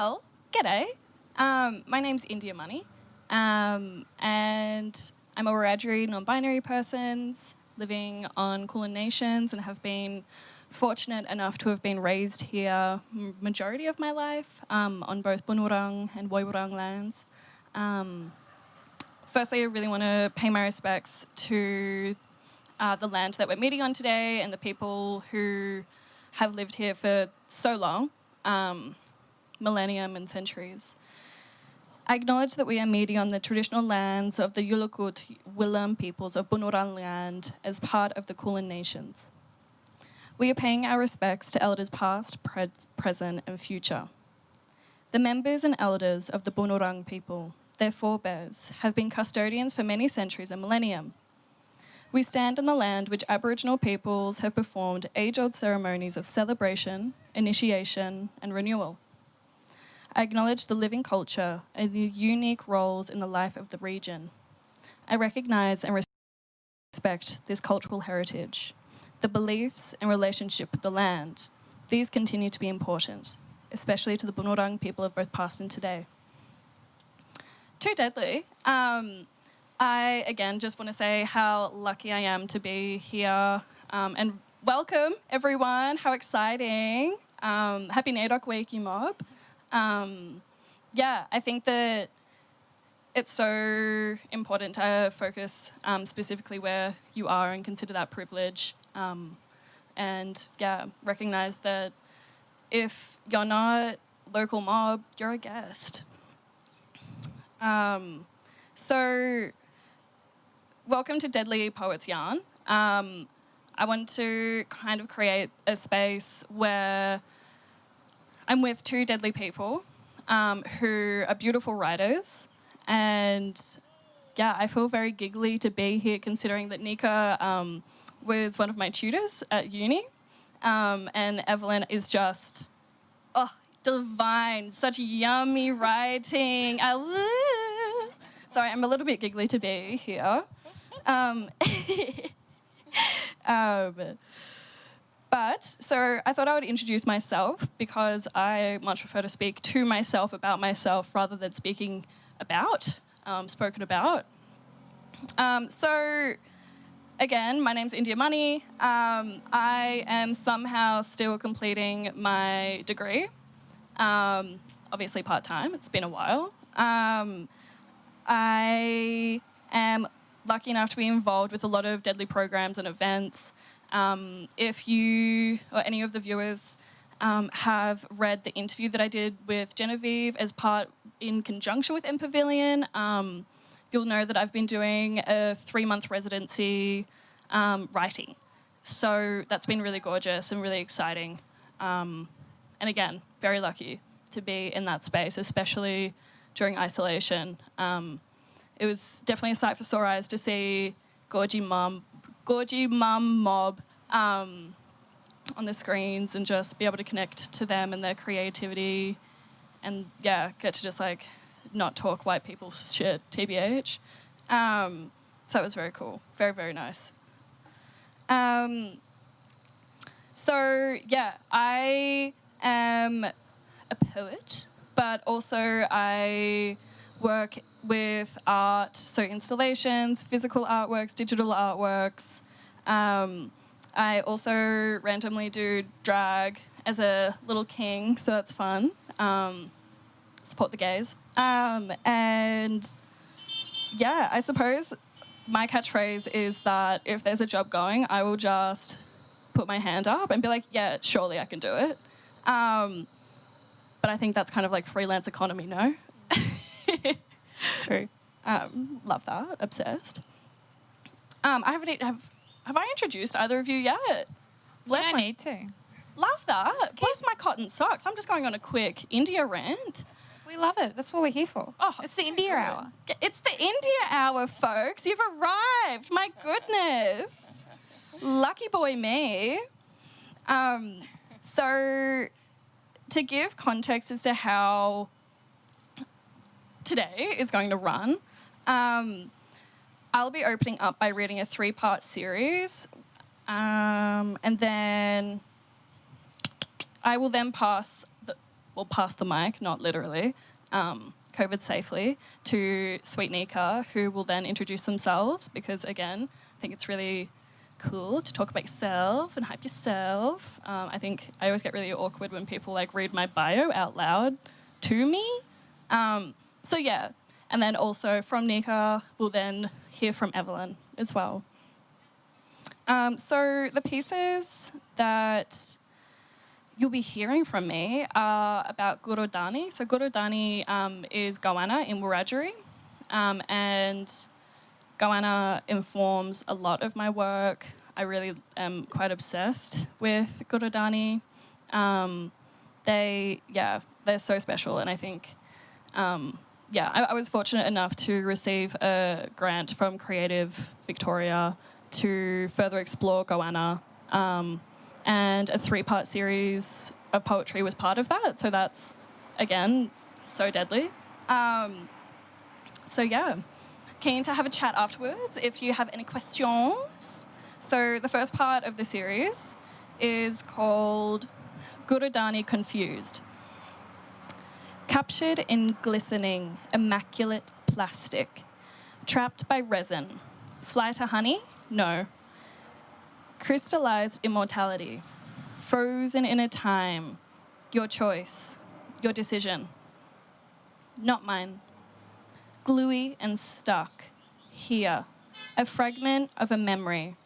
Well, g'day. My name's Indiah Money, and I'm a Wiradjuri non-binary person living on Kulin Nations and have been fortunate enough to have been raised here majority of my life on both Bunurong and Woiwurrung lands. Firstly, I really want to pay my respects to the land that we're meeting on today and the people who have lived here for so long, millennium and centuries. I acknowledge that we are meeting on the traditional lands of the Yulukut Willam peoples of Bunurong land as part of the Kulin Nations. We are paying our respects to elders past, present and future. The members and elders of the Bunurong people, their forebears, have been custodians for many centuries and millennium. We stand on the land which Aboriginal peoples have performed age-old ceremonies of celebration, initiation and renewal. I acknowledge the living culture and the unique roles in the life of the region. I recognise and respect this cultural heritage, the beliefs and relationship with the land. These continue to be important, especially to the Bunurong people of both past and today. Too deadly. I, again, just want to say how lucky I am to be here and welcome, everyone. How exciting. Happy NAIDOC Week, you mob. Yeah, I think that it's so important to focus specifically where you are and consider that privilege. And, yeah, recognise that if you're not local mob, you're a guest. So, welcome to Deadly Poets Yarn. I want to kind of create a space where I'm with two deadly people who are beautiful writers, and yeah, I feel very giggly to be here considering that Nika was one of my tutors at uni, and Evelyn is just, divine, such yummy writing. Sorry, I'm a little bit giggly to be here. But, so I thought I would introduce myself because I much prefer to speak to myself about myself rather than speaking about, spoken about. So, again, my name's Indiah Money. I am somehow still completing my degree, obviously part-time, it's been a while. I am lucky enough to be involved with a lot of deadly programs and events. If you or any of the viewers have read the interview that I did with Genevieve as part in conjunction with MPavilion, you'll know that I've been doing a 3-month residency writing. So that's been really gorgeous and really exciting. And again, very lucky to be in that space, especially during isolation. It was definitely a sight for sore eyes to see Gorgie Mum mob on the screens and just be able to connect to them and their creativity and, yeah, get to just, like, not talk white people shit, TBH. So it was very cool. Very, very nice. So, yeah, I am a poet, but also I work with art, so installations, physical artworks, digital artworks. I also randomly do drag as a little king, so that's fun. Support the gays. And yeah, I suppose my catchphrase is that if there's a job going, I will just put my hand up and be like, yeah, surely I can do it. But I think that's kind of like freelance economy, no? True. Love that. Obsessed. Have I introduced either of you yet? I need to. Love that. Bless my cotton socks. I'm just going on a quick Indiah rant. We love it. That's what we're here for. Oh, it's the Indiah hour. It's the Indiah hour, folks. You've arrived. My goodness. Lucky boy me. So to give context as to how today is going to run, I'll be opening up by reading a 3-part series, and then I will then pass well, pass the mic, not literally, COVID safely, to Sweet Nika, who will then introduce themselves because, again, I think it's really cool to talk about yourself and hype yourself. I think I always get really awkward when people like read my bio out loud to me. So yeah, and then also from Nika, we'll then hear from Evelyn as well. So the pieces that you'll be hearing from me are about Gurodani. So Gurodani is Goanna in Wiradjuri, and Goanna informs a lot of my work. I really am quite obsessed with Gurodani. They're so special, and I think, I was fortunate enough to receive a grant from Creative Victoria to further explore Goanna, and a 3-part series of poetry was part of that. So that's, again, so deadly. Keen to have a chat afterwards if you have any questions. So the first part of the series is called Gurodani Confused. Captured in glistening, immaculate plastic, trapped by resin. Fly to honey? No. Crystallized immortality, frozen in a time. Your choice, your decision. Not mine. Gluey and stuck, here, a fragment of a memory,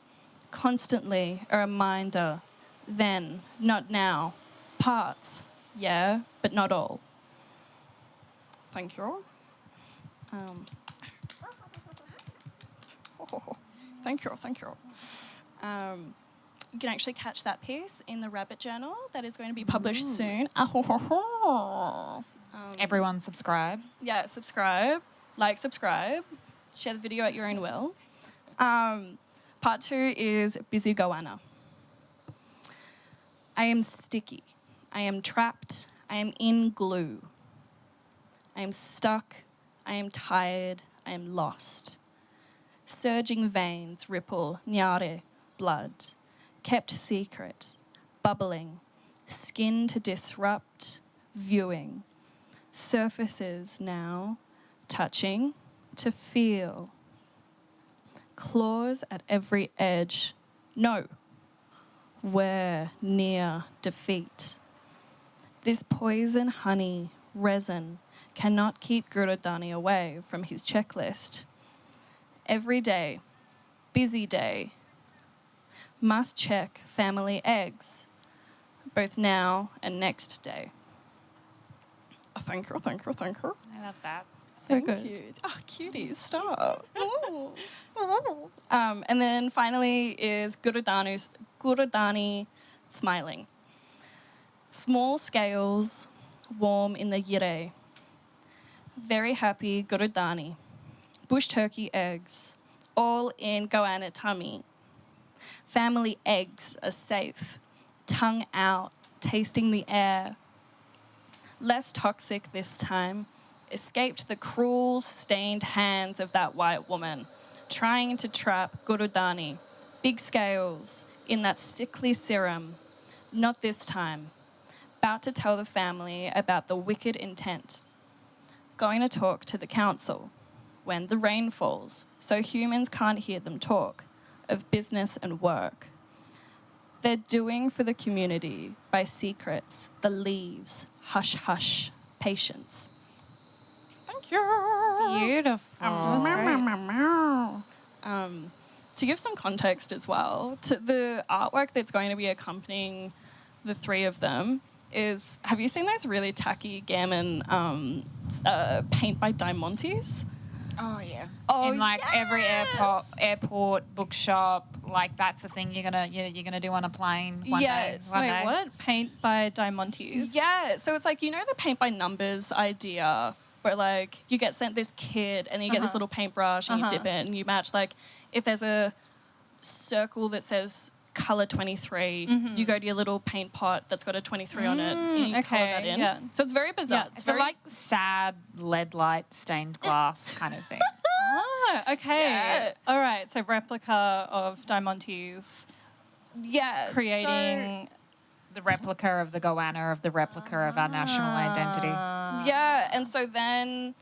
constantly a reminder, then, not now, parts, yeah, but not all. Thank you. Thank you. You can actually catch that piece in the Rabbit Journal that is going to be published soon. Everyone subscribe. Yeah, subscribe, subscribe, share the video at your own will. Part 2 is Busy Goanna. I am sticky. I am trapped. I am in glue. I am stuck. I am tired. I am lost. Surging veins ripple, nyare, blood. Kept secret, bubbling. Skin to disrupt, viewing. Surfaces now, touching, to feel. Claws at every edge. No. We're near defeat. This poison honey, resin, cannot keep Gurodani away from his checklist. Every day, busy day. Must check family eggs, both now and next day. Oh, thank you. I love that. So good. Cute. Oh, cuties, stop. And then finally is Gurodani smiling. Small scales, warm in the yire. Very happy Gurodani. Bush turkey eggs, all in Goanna tummy. Family eggs are safe, tongue out, tasting the air. Less toxic this time, escaped the cruel, stained hands of that white woman, trying to trap Gurodani, big scales, in that sickly serum. Not this time. About to tell the family about the wicked intent. Going to talk to the council when the rain falls, so humans can't hear them talk of business and work. They're doing for the community by secrets, the leaves, hush, hush, patience. Thank you. Beautiful. To give some context as well, to the artwork that's going to be accompanying the 3 of them is, have you seen those really tacky gammon paint by Diamontes? Oh yeah. Oh, in every yes! airport, bookshop, that's the thing you're gonna do on a plane one day. Yes. One Wait, day. What? Paint by Diamontes? Yeah, so it's the paint by numbers idea where you get sent this kit and then you get this little paintbrush and you dip it and you match if there's a circle that says color 23, you go to your little paint pot that's got a 23 on it and you color that in. Yeah. So it's very bizarre. Yeah, it's So very sad lead light stained glass kind of thing. Ah, okay. Yeah. All right. So replica of Diamontes yeah, creating The replica of the goanna of the replica of our national identity. Yeah, and so then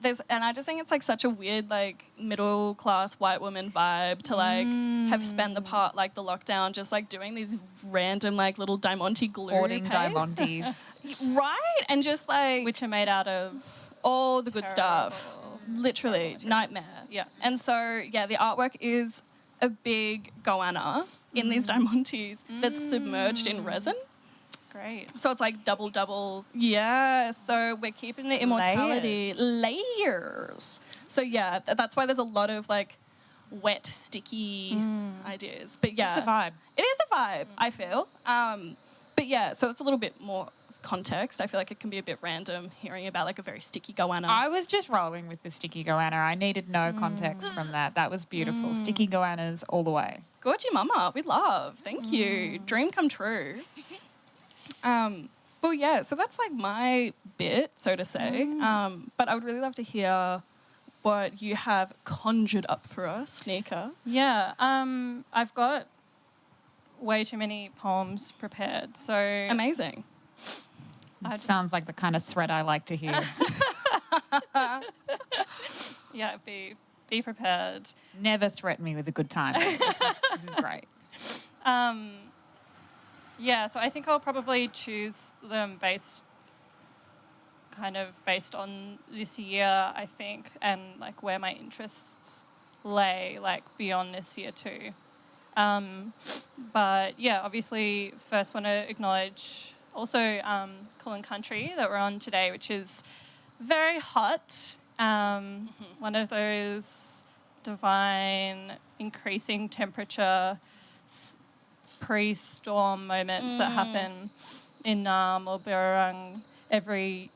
and I just think it's like such a weird like middle class white woman vibe to like have spent the lockdown just like doing these random like little Diamante glue Hoarding paints. Diamantes. Right, and just like Which are made out of all the good stuff. terrible Literally, materials. nightmare. Yeah. And so, yeah, the artwork is a big goanna in these Diamantes that's submerged in resin. Great. So it's like double. Yeah, so we're keeping the immortality. Layers. So, yeah, that's why there's a lot of like wet, sticky ideas. But yeah. It's a vibe. It is a vibe, I feel. But yeah, so it's a little bit more context. I feel like it can be a bit random hearing about like a very sticky goanna. I was just rolling with the sticky goanna. I needed no context from that. That was beautiful. Sticky goannas all the way. Gorgy mama, we love. Thank you. Dream come true. Well, yeah, so that's like my bit, so to say. But I would really love to hear what you have conjured up for us, Nika. Yeah. I've got way too many poems prepared. So Amazing. Sounds like the kind of thread I like to hear. yeah, be prepared. Never threaten me with a good time. This is great. Yeah, so I think I'll probably choose them based on this year, I think, and like where my interests lay, like beyond this year too. But yeah, obviously first want to acknowledge also Kulin Country that we're on today, which is very hot. One of those divine increasing temperature pre-storm moments that happen in Naarm or Birrarung every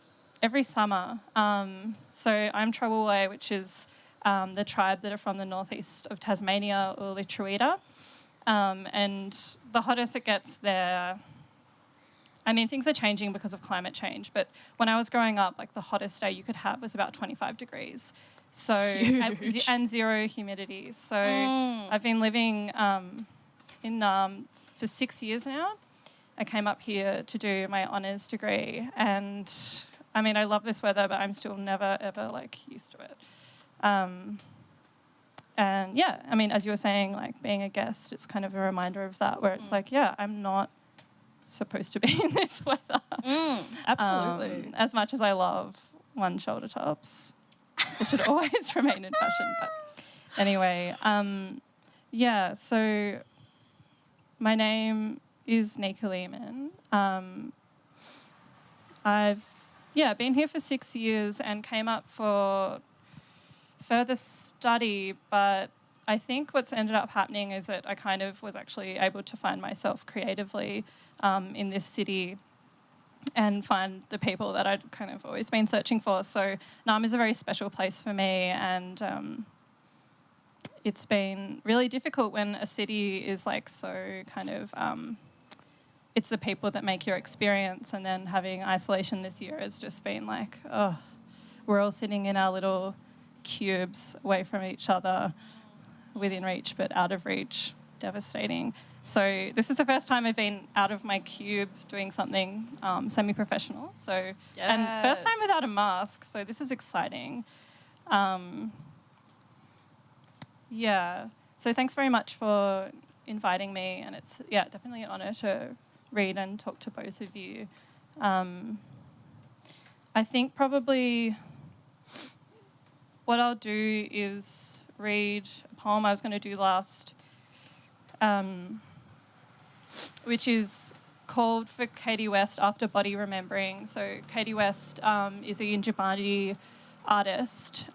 summer. So I'm Trawoolway, which is the tribe that are from the northeast of Tasmania, or Wiradjuri. And the hottest it gets there, I mean, things are changing because of climate change, but when I was growing up, like the hottest day you could have was about 25 degrees. So and zero humidity. So I've been living in Naarm for 6 years now. I came up here to do my honours degree, and I mean, I love this weather, but I'm still never ever like used to it. And yeah, I mean, as you were saying, like being a guest, it's kind of a reminder of that, where it's like, yeah, I'm not supposed to be in this weather. Absolutely. As much as I love one shoulder tops, it should always remain in fashion. But anyway, yeah, so my name is Nika Lehman. I've been here for 6 years and came up for further study, but I think what's ended up happening is that I kind of was actually able to find myself creatively in this city and find the people that I'd kind of always been searching for. So Naarm is a very special place for me, and it's been really difficult when a city is like so kind of it's the people that make your experience, and then having isolation this year has just been like, oh, we're all sitting in our little cubes away from each other, within reach but out of reach. Devastating. So this is the first time I've been out of my cube doing something semi-professional. So and first time without a mask. So this is exciting. Yeah. So thanks very much for inviting me, and it's definitely an honour to read and talk to both of you. I think probably what I'll do is read a poem I was going to do last, which is called For Katie West After Body Remembering. So Katie West is a Yindjibarndi artist.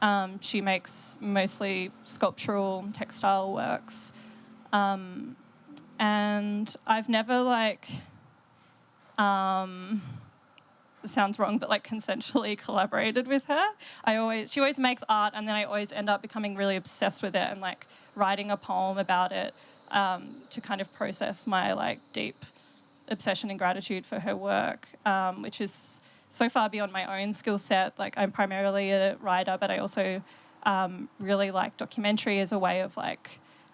She makes mostly sculptural textile works. And I've never it sounds wrong, but consensually collaborated with her. She always makes art, and then I always end up becoming really obsessed with it and writing a poem about it to kind of process my deep obsession and gratitude for her work, which is so far beyond my own skill set. I'm primarily a writer, but I also really like documentary as a way of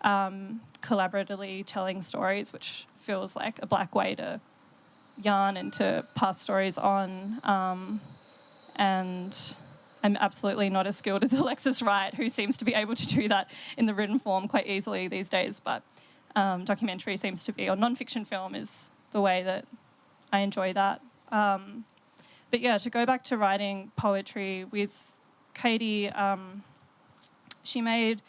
collaboratively telling stories, which feels like a black way to yarn and to pass stories on. And I'm absolutely not as skilled as Alexis Wright, who seems to be able to do that in the written form quite easily these days. But documentary seems to be, or non-fiction film is the way that I enjoy that. But yeah, to go back to writing poetry with Katie, she made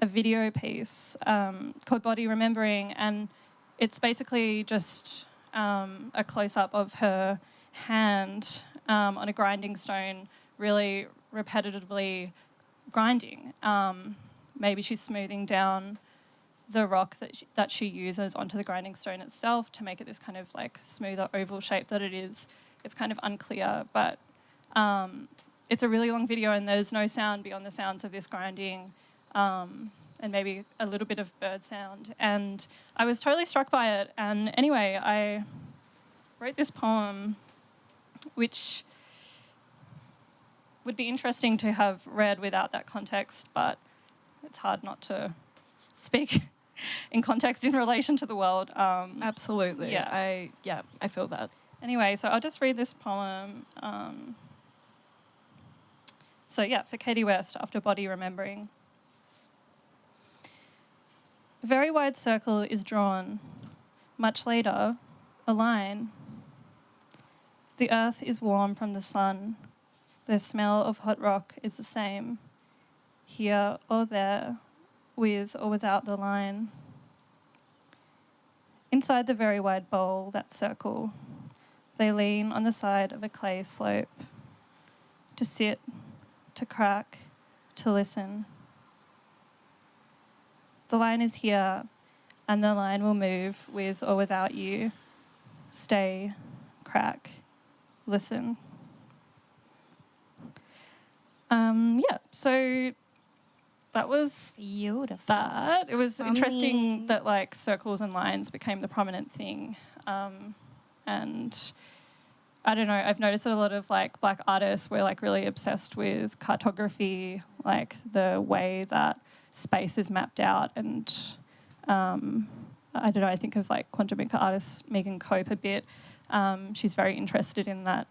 a video piece called Body Remembering, and it's basically just a close-up of her hand on a grinding stone, really repetitively grinding. Maybe she's smoothing down the rock that she uses onto the grinding stone itself to make it this kind of like smoother oval shape that it is. It's kind of unclear, but it's a really long video and there's no sound beyond the sounds of this grinding and maybe a little bit of bird sound. And I was totally struck by it. And anyway, I wrote this poem, which would be interesting to have read without that context, but it's hard not to speak in context in relation to the world. Absolutely. Yeah. I feel that. Anyway, so I'll just read this poem. For Katie West, after Body Remembering. A very wide circle is drawn. Much later, a line. The earth is warm from the sun. The smell of hot rock is the same, here or there, with or without the line. Inside the very wide bowl, that circle, they lean on the side of a clay slope, to sit, to crack, to listen. The line is here, and the line will move with or without you. Stay, crack, listen. So that was Beautiful. that. It was Stunning. interesting that like circles and lines became the prominent thing. And I don't know, I've noticed that a lot of like Black artists were like really obsessed with cartography, like the way that space is mapped out. And I don't know, I think of like quantum mechanics artist Megan Cope a bit. She's very interested in that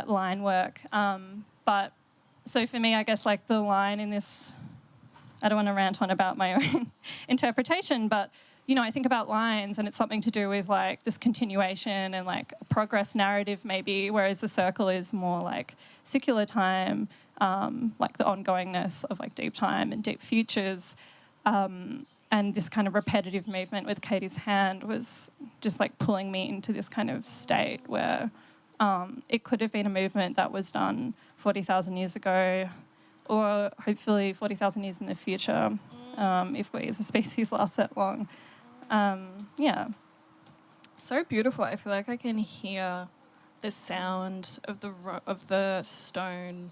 line work. But so for me, I guess like the line in this, I don't want to rant on about my own interpretation, but you know, I think about lines and it's something to do with like this continuation and like a progress narrative maybe, whereas the circle is more like secular time, like the ongoingness of like deep time and deep futures. And this kind of repetitive movement with Katie's hand was just like pulling me into this kind of state where it could have been a movement that was done 40,000 years ago, or hopefully 40,000 years in the future, if we as a species last that long. So beautiful. I feel like I can hear the sound of the stone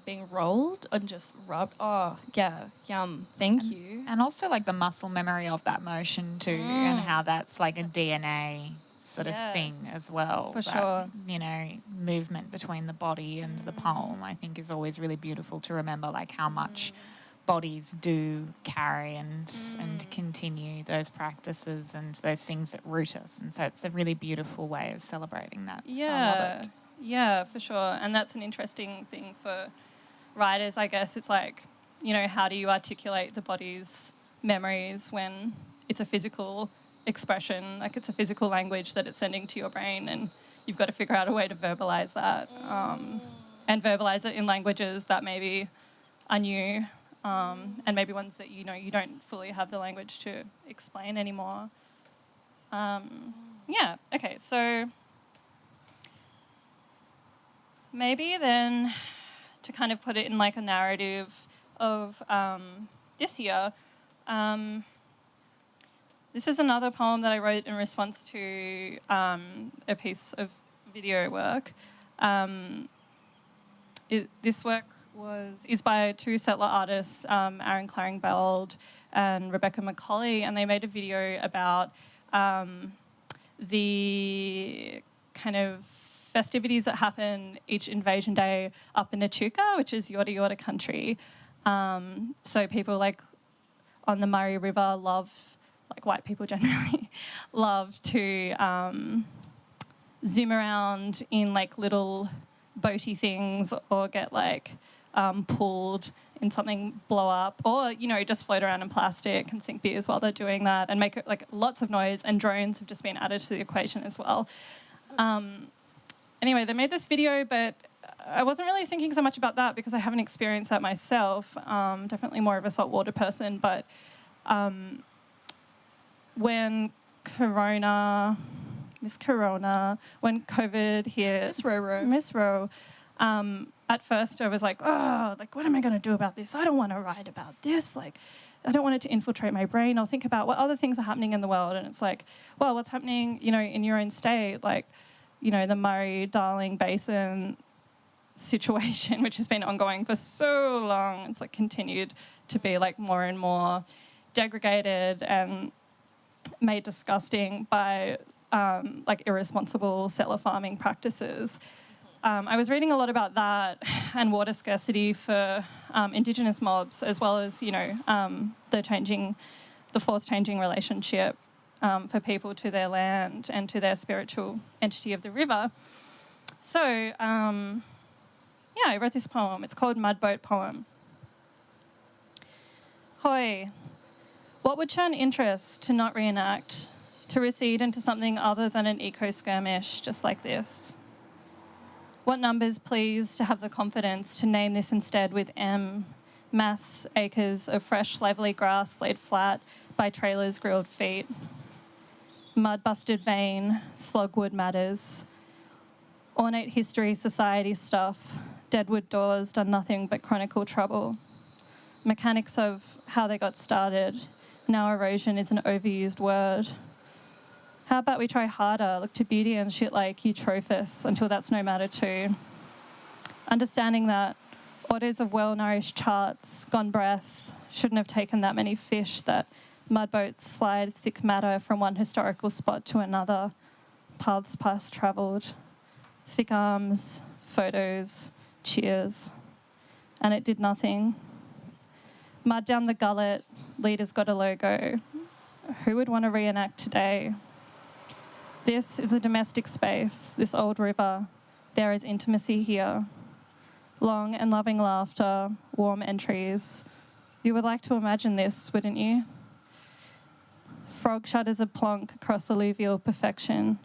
being rolled and just rubbed. Oh, yeah, yum. Thank you. And also like the muscle memory of that motion too, and how that's like a DNA sort of thing as well. For that, sure. You know, movement between the body and the poem, I think is always really beautiful to remember, like how much bodies do carry and continue those practices and those things that root us. And so it's a really beautiful way of celebrating that. Yeah, So I love it. yeah, for sure. And that's an interesting thing for writers, I guess. It's like, you know, how do you articulate the body's memories when it's a physical expression, like it's a physical language that it's sending to your brain, and you've got to figure out a way to verbalize that and verbalize it in languages that maybe are new and maybe ones that, you know, you don't fully have the language to explain anymore. Okay, so maybe then to kind of put it in like a narrative of this year, this is another poem that I wrote in response to a piece of video work. This work is by two settler artists, Aaron Claringbeld and Rebecca McCauley, and they made a video about the kind of festivities that happen each invasion day up in Echuca, which is Yorta Yorta country. So people like on the Murray River love, like white people generally, love to zoom around in like little boaty things or get like pulled in something, blow up, or, you know, just float around in plastic and sink beers while they're doing that and make it like lots of noise. And drones have just been added to the equation as well. Anyway, they made this video, but I wasn't really thinking so much about that because I haven't experienced that myself. Definitely more of a saltwater person, but when when COVID hit, Miss Ro, at first I was like, oh, like, what am I going to do about this? I don't want to write about this. Like, I don't want it to infiltrate my brain. I'll think about what other things are happening in the world. And it's like, well, what's happening, you know, in your own state? Like, you know, the Murray-Darling Basin situation, which has been ongoing for so long. It's like continued to be like more and more degraded and made disgusting by like irresponsible settler farming practices. I was reading a lot about that and water scarcity for Indigenous mobs, as well as, you know, the forced changing relationship for people to their land and to their spiritual entity of the river. So, I wrote this poem. It's called Mudboat Poem. Hoi, what would churn interest to not reenact, to recede into something other than an eco-skirmish just like this? What numbers, please, to have the confidence to name this instead with M, mass acres of fresh, lively grass laid flat by trailers' grilled feet. Mud-busted vein, slugwood matters. Ornate history, society stuff. Deadwood doors done nothing but chronicle trouble. Mechanics of how they got started. Now erosion is an overused word. How about we try harder, look to beauty and shit like Eutrophus until that's no matter too. Understanding that orders of well-nourished charts, gone breath, shouldn't have taken that many fish, that mudboats slide thick matter from one historical spot to another, paths past travelled, thick arms, photos, cheers, and it did nothing. Mud down the gullet, leaders got a logo. Who would want to reenact today? This is a domestic space, this old river. There is intimacy here. Long and loving laughter, warm entries. You would like to imagine this, wouldn't you? Frog shudders a plonk across alluvial perfection.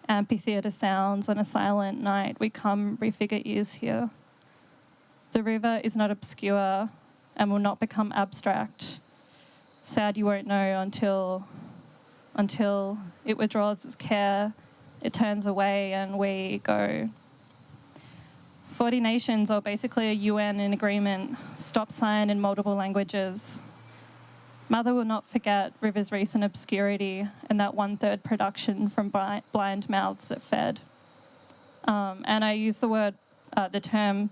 Amphitheatre sounds on a silent night. We come refigure ears here. The river is not obscure and will not become abstract. Sad you won't know until it withdraws its care, it turns away and we go. 40 nations, or basically a UN in agreement, stop sign in multiple languages. Mother will not forget river's recent obscurity and that 1/3 production from blind mouths it fed. And I use the term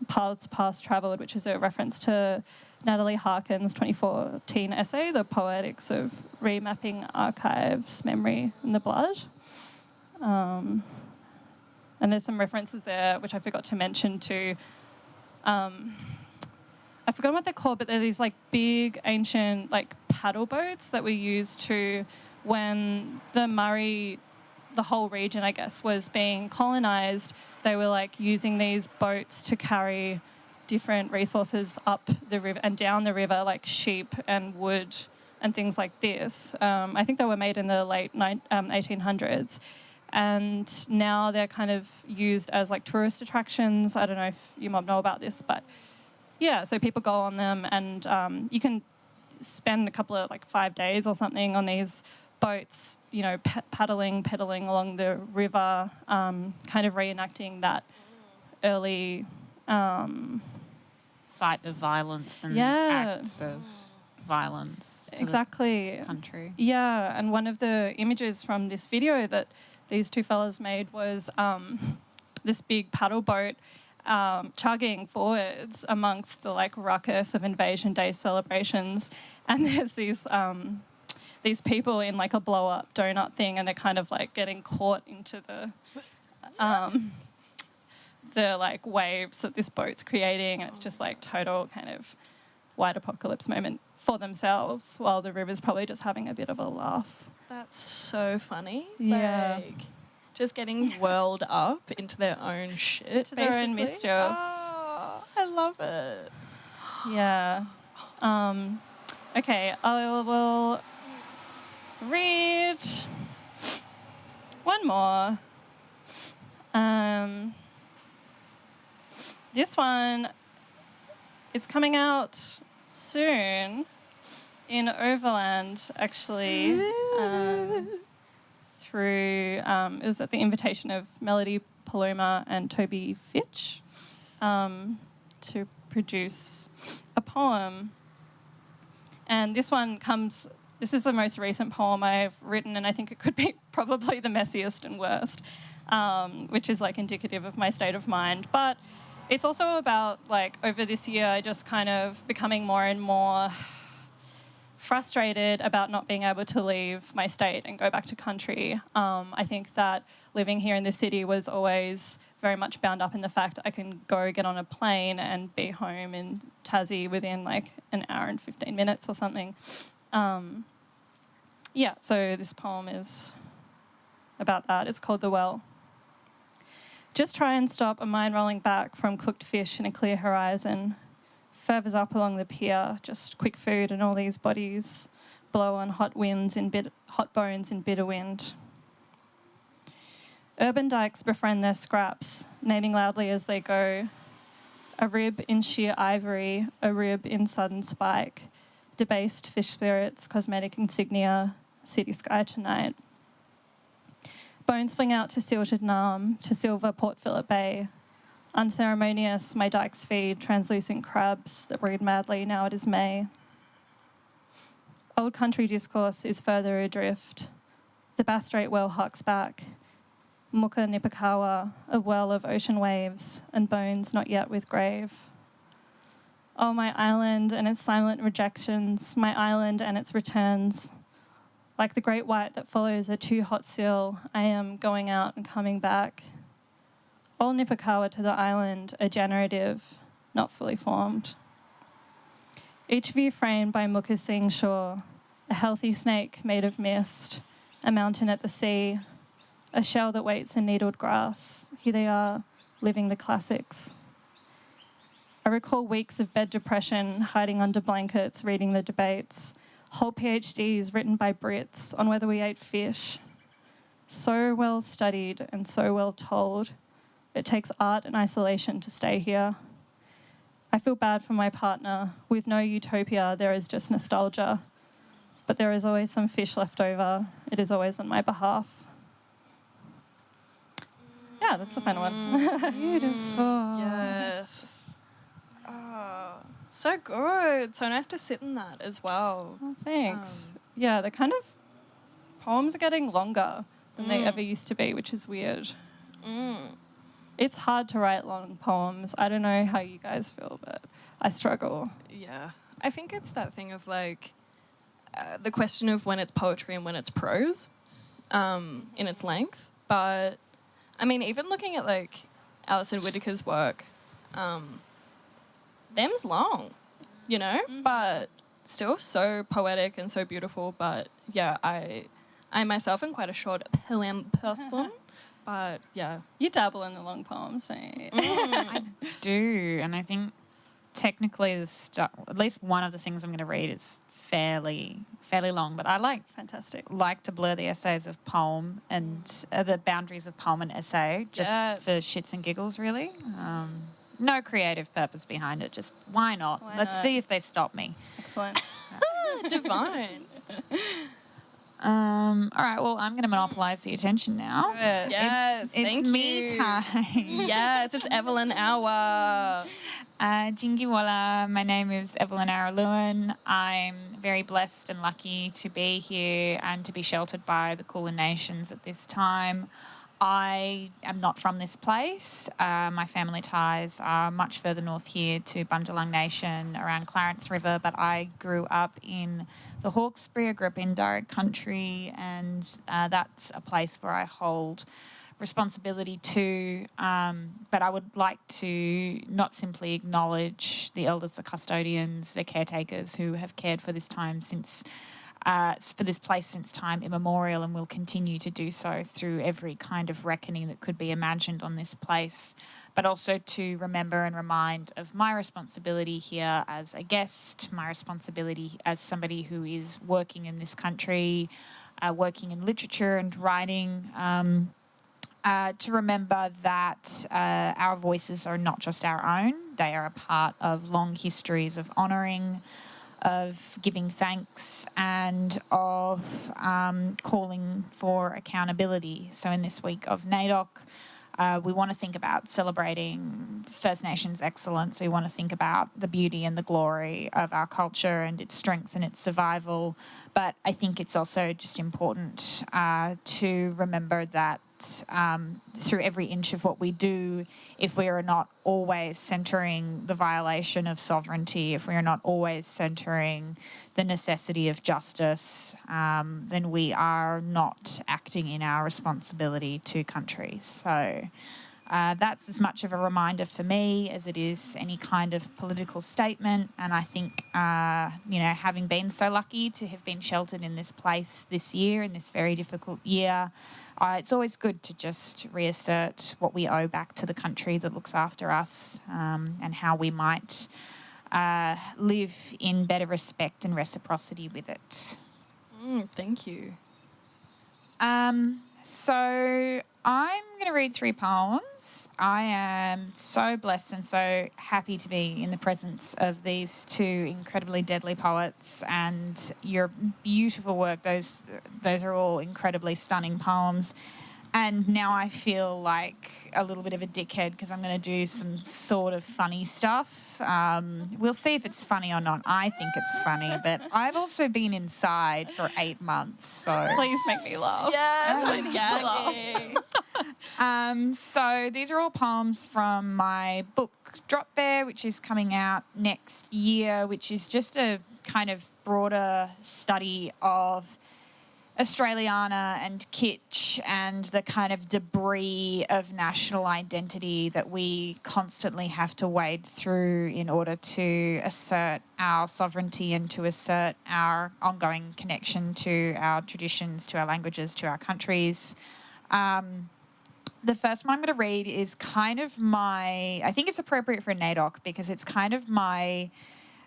paths past travelled, which is a reference to Natalie Harkin's 2014 essay, The Poetics of Remapping Archives, Memory in the Blood. And there's some references there, which I forgot to mention to, I forgot what they're called, but they're these like big ancient like paddle boats that were used to, when the Murray, the whole region, I guess, was being colonised, they were like using these boats to carry different resources up the river and down the river, like sheep and wood and things like this. I think they were made in the late 1800s. And now they're kind of used as like tourist attractions. I don't know if you might know about this, but yeah, so people go on them and you can spend a couple of like 5 days or something on these boats, you know, pedaling along the river, kind of reenacting that early site of violence and acts of violence to the country. Yeah, and one of the images from this video that these two fellas made was this big paddle boat chugging forwards amongst the like ruckus of Invasion Day celebrations, and there's these people in like a blow-up donut thing, and they're kind of like getting caught into the like waves that this boat's creating, and it's just like total kind of white apocalypse moment for themselves, while the river's probably just having a bit of a laugh. That's so funny. Yeah. Like, just getting whirled up into their own shit, Into their own basically. mischief. Oh, I love it. Yeah. Okay, I will read one more. This one is coming out soon in Overland, actually. Through it was at the invitation of Melody Paloma and Toby Fitch to produce a poem. And this is the most recent poem I've written, and I think it could be probably the messiest and worst, which is like indicative of my state of mind. But it's also about like over this year just kind of becoming more and more frustrated about not being able to leave my state and go back to country. I think that living here in the city was always very much bound up in the fact I can go get on a plane and be home in Tassie within like an hour and 15 minutes or something. Yeah, so this poem is about that. It's called The Well. Just try and stop a mind rolling back from cooked fish in a clear horizon. Furthers up along the pier, just quick food and all these bodies blow on hot bones in bitter wind. Urban dykes befriend their scraps, naming loudly as they go. A rib in sheer ivory, a rib in sudden spike. Debased fish spirits, cosmetic insignia, city sky tonight. Bones fling out to silted Nam, to silver Port Phillip Bay. Unceremonious, my dykes feed translucent crabs that breed madly, now it is May. Old country discourse is further adrift. The Bass Strait well harks back. Muka Nipakawa, a well of ocean waves, and bones not yet with grave. Oh, my island and its silent rejections, my island and its returns. Like the great white that follows a too hot seal, I am going out and coming back. All Nipakawa to the island, a generative, not fully formed. Each view framed by Mukassing shore, a healthy snake made of mist, a mountain at the sea, a shell that waits in needled grass. Here they are, living the classics. I recall weeks of bed depression, hiding under blankets, reading the debates, whole PhDs written by Brits on whether we ate fish. So well studied and so well told. It takes art and isolation to stay here. I feel bad for my partner. With no utopia, there is just nostalgia. But there is always some fish left over. It is always on my behalf. Yeah, that's the final one. Beautiful. Yes. Oh, so good. So nice to sit in that as well. Oh, thanks. Yeah, the kind of poems are getting longer than they ever used to be, which is weird. It's hard to write long poems. I don't know how you guys feel, but I struggle. Yeah. I think it's that thing of like the question of when it's poetry and when it's prose in its length. But I mean, even looking at like Alison Whittaker's work, them's long, you know, but still so poetic and so beautiful. But yeah, I myself am quite a short poem person. But yeah. You dabble in the long poems, don't you? I do, and I think technically at least one of the things I'm going to read is fairly long, but I Fantastic. like to blur the essays of poem and the boundaries of poem and essay just for shits and giggles, really. No creative purpose behind it, just why not? Let's see if they stop me. Excellent. Divine. All right, well, I'm going to monopolise the attention now. Yes, it's me time. Yes, it's Evelyn Hour. Jingi Walla, my name is Evelyn Araluen. I'm very blessed and lucky to be here and to be sheltered by the Kulin Nations at this time. I am not from this place. My family ties are much further north here to Bundjalung Nation around Clarence River, but I grew up in the Hawkesbury. I grew up in Darug Country, and that's a place where I hold responsibility to, but I would like to not simply acknowledge the elders, the custodians, the caretakers who have cared for this time since for this place since time immemorial, and will continue to do so through every kind of reckoning that could be imagined on this place, but also to remember and remind of my responsibility here as a guest, my responsibility as somebody who is working in this country, working in literature and writing, to remember that our voices are not just our own, they are a part of long histories of honouring, of giving thanks, and of calling for accountability. So in this week of NAIDOC, we want to think about celebrating First Nations excellence. We want to think about the beauty and the glory of our culture and its strength and its survival. But I think it's also just important to remember that through every inch of what we do, if we are not always centering the violation of sovereignty, if we are not always centering the necessity of justice, then we are not acting in our responsibility to country. So that's as much of a reminder for me as it is any kind of political statement. And I think, having been so lucky to have been sheltered in this place this year, in this very difficult year, it's always good to just reassert what we owe back to the country that looks after us, and how we might live in better respect and reciprocity with it. Thank you. So I'm going to read 3 poems. I am so blessed and so happy to be in the presence of these 2 incredibly deadly poets, and your beautiful work. Those are all incredibly stunning poems. And now I feel like a little bit of a dickhead because I'm going to do some sort of funny stuff. We'll see if it's funny or not. I think it's funny, but I've also been inside for 8 months, so... Please make me laugh. Yes, I need to laugh. So these are all poems from my book Drop Bear, which is coming out next year, which is just a kind of broader study of Australiana and kitsch and the kind of debris of national identity that we constantly have to wade through in order to assert our sovereignty and to assert our ongoing connection to our traditions, to our languages, to our countries. The first one I'm going to read is kind of I think it's appropriate for a NAIDOC because it's kind of my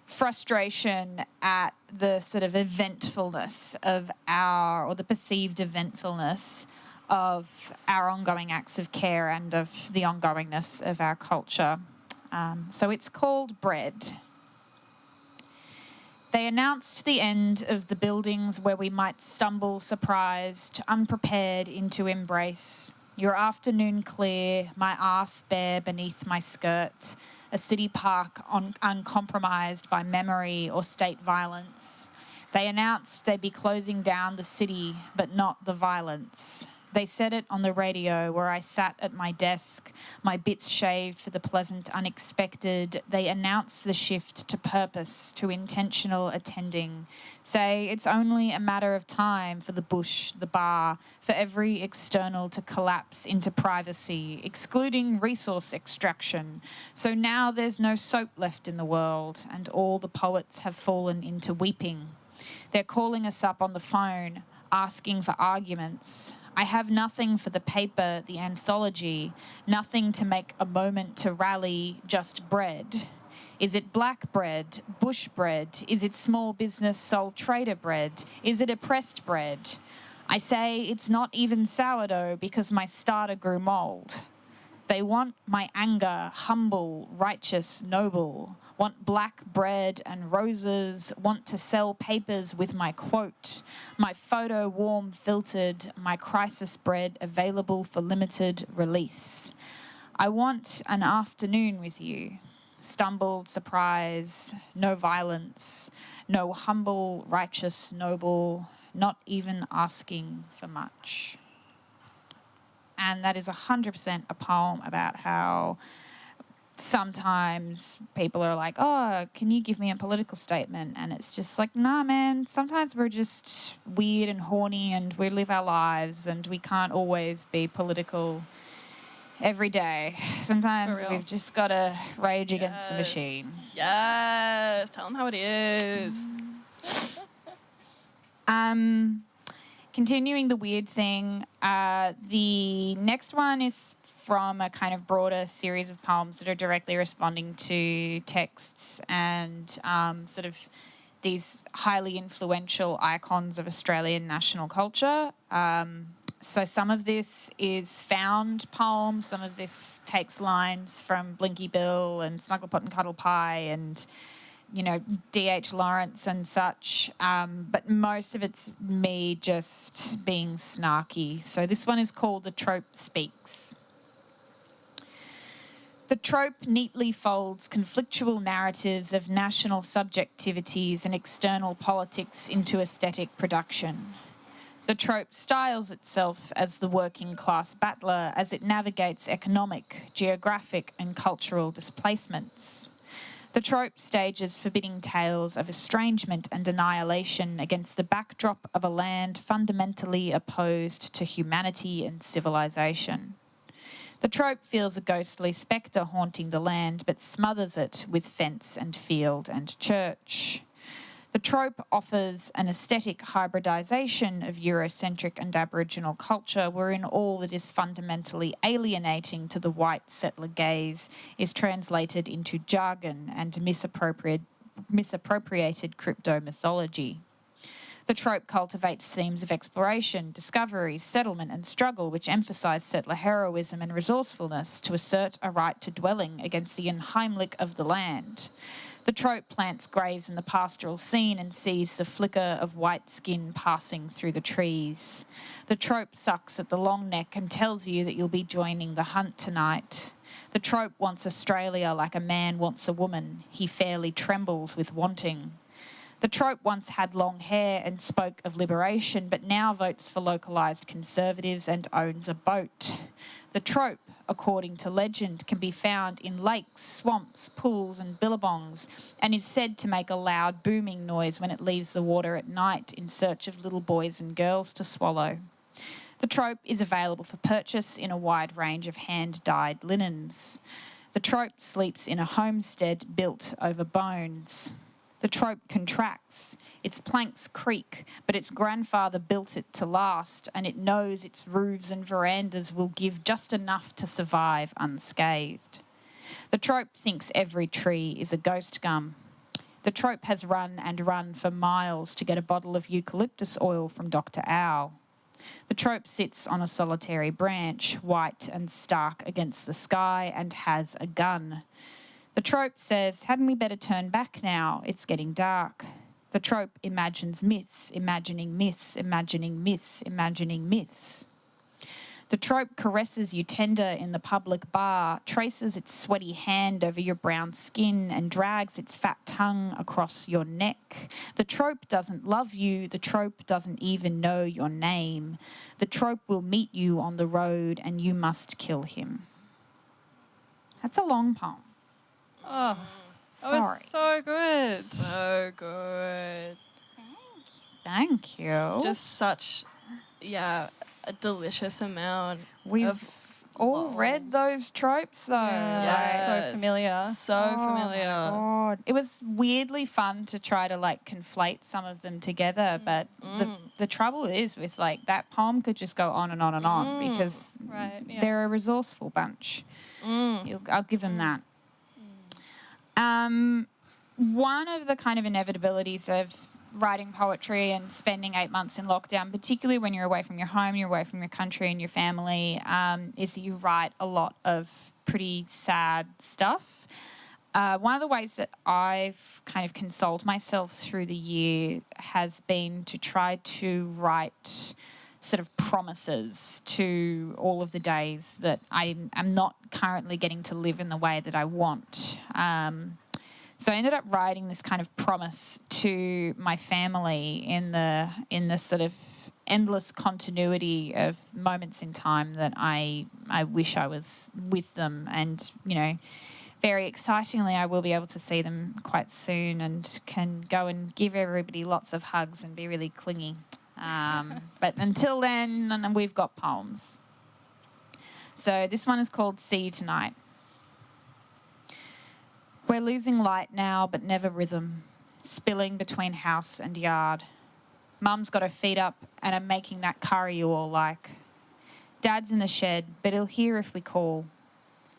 frustration at the sort of eventfulness of the perceived eventfulness of our ongoing acts of care and of the ongoingness of our culture. So it's called Bread. They announced the end of the buildings where we might stumble surprised, unprepared into embrace. Your afternoon clear, my arse bare beneath my skirt, a city park uncompromised by memory or state violence. They announced they'd be closing down the city, but not the violence. They said it on the radio where I sat at my desk, my bits shaved for the pleasant unexpected. They announced the shift to purpose, to intentional attending. Say it's only a matter of time for the bush, the bar, for every external to collapse into privacy, excluding resource extraction. So now there's no soap left in the world, and all the poets have fallen into weeping. They're calling us up on the phone, asking for arguments. I have nothing for the paper, the anthology, nothing to make a moment to rally, just bread. Is it black bread, bush bread? Is it small business sole trader bread? Is it oppressed bread? I say it's not even sourdough because my starter grew mold. They want my anger, humble, righteous, noble, want black bread and roses, want to sell papers with my quote, my photo warm filtered, my crisis bread available for limited release. I want an afternoon with you. Stumbled surprise, no violence, no humble, righteous, noble, not even asking for much. And that is 100% a poem about how sometimes people are like, oh, can you give me a political statement? And it's just like, nah, man, sometimes we're just weird and horny and we live our lives and we can't always be political every day. Sometimes we've just got to rage against the machine. Yes, tell them how it is. Continuing the weird thing, the next one is from a kind of broader series of poems that are directly responding to texts and sort of these highly influential icons of Australian national culture. So some of this is found poems, some of this takes lines from Blinky Bill and Snugglepot and Cuddle Pie and, you know, D.H. Lawrence and such, but most of it's me just being snarky. So this one is called The Trope Speaks. The trope neatly folds conflictual narratives of national subjectivities and external politics into aesthetic production. The trope styles itself as the working class battler as it navigates economic, geographic and cultural displacements. The trope stages forbidding tales of estrangement and annihilation against the backdrop of a land fundamentally opposed to humanity and civilization. The trope feels a ghostly spectre haunting the land, but smothers it with fence and field and church. The trope offers an aesthetic hybridisation of Eurocentric and Aboriginal culture, wherein all that is fundamentally alienating to the white settler gaze is translated into jargon and misappropriated crypto-mythology. The trope cultivates themes of exploration, discovery, settlement and struggle which emphasise settler heroism and resourcefulness to assert a right to dwelling against the Unheimlich of the land. The trope plants graves in the pastoral scene and sees the flicker of white skin passing through the trees. The trope sucks at the long neck and tells you that you'll be joining the hunt tonight. The trope wants Australia like a man wants a woman. He fairly trembles with wanting. The trope once had long hair and spoke of liberation, but now votes for localised conservatives and owns a boat. The trope, according to legend, can be found in lakes, swamps, pools and billabongs and is said to make a loud booming noise when it leaves the water at night in search of little boys and girls to swallow. The trope is available for purchase in a wide range of hand-dyed linens. The trope sleeps in a homestead built over bones. The trope contracts. Its planks creak, but its grandfather built it to last, and it knows its roofs and verandas will give just enough to survive unscathed. The trope thinks every tree is a ghost gum. The trope has run and run for miles to get a bottle of eucalyptus oil from Dr. Owl. The trope sits on a solitary branch, white and stark against the sky, and has a gun. The trope says, hadn't we better turn back now? It's getting dark. The trope imagines myths, imagining myths, imagining myths, imagining myths. The trope caresses you tender in the public bar, traces its sweaty hand over your brown skin and drags its fat tongue across your neck. The trope doesn't love you. The trope doesn't even know your name. The trope will meet you on the road and you must kill him. That's a long poem. Oh, that Sorry. was so good. So good. Thank you. Just such, a delicious amount. We've all lols. read those tropes, though. Yeah, so Yes. familiar. So familiar. My God. It was weirdly fun to try to conflate some of them together, but the trouble is with that poem could just go on and on and on because Right, yeah. they're a resourceful bunch. I'll give them that. One of the kind of inevitabilities of writing poetry and spending 8 months in lockdown, particularly when you're away from your home, you're away from your country and your family, is that you write a lot of pretty sad stuff. One of the ways that I've kind of consoled myself through the year has been to try to write sort of promises to all of the days that I am not currently getting to live in the way that I want. So I ended up writing this kind of promise to my family in the sort of endless continuity of moments in time that I wish I was with them. And, very excitingly, I will be able to see them quite soon and can go and give everybody lots of hugs and be really clingy. But until then, we've got poems. So this one is called See You Tonight. We're losing light now, but never rhythm, spilling between house and yard. Mum's got her feet up and I'm making that curry you all like. Dad's in the shed, but he'll hear if we call.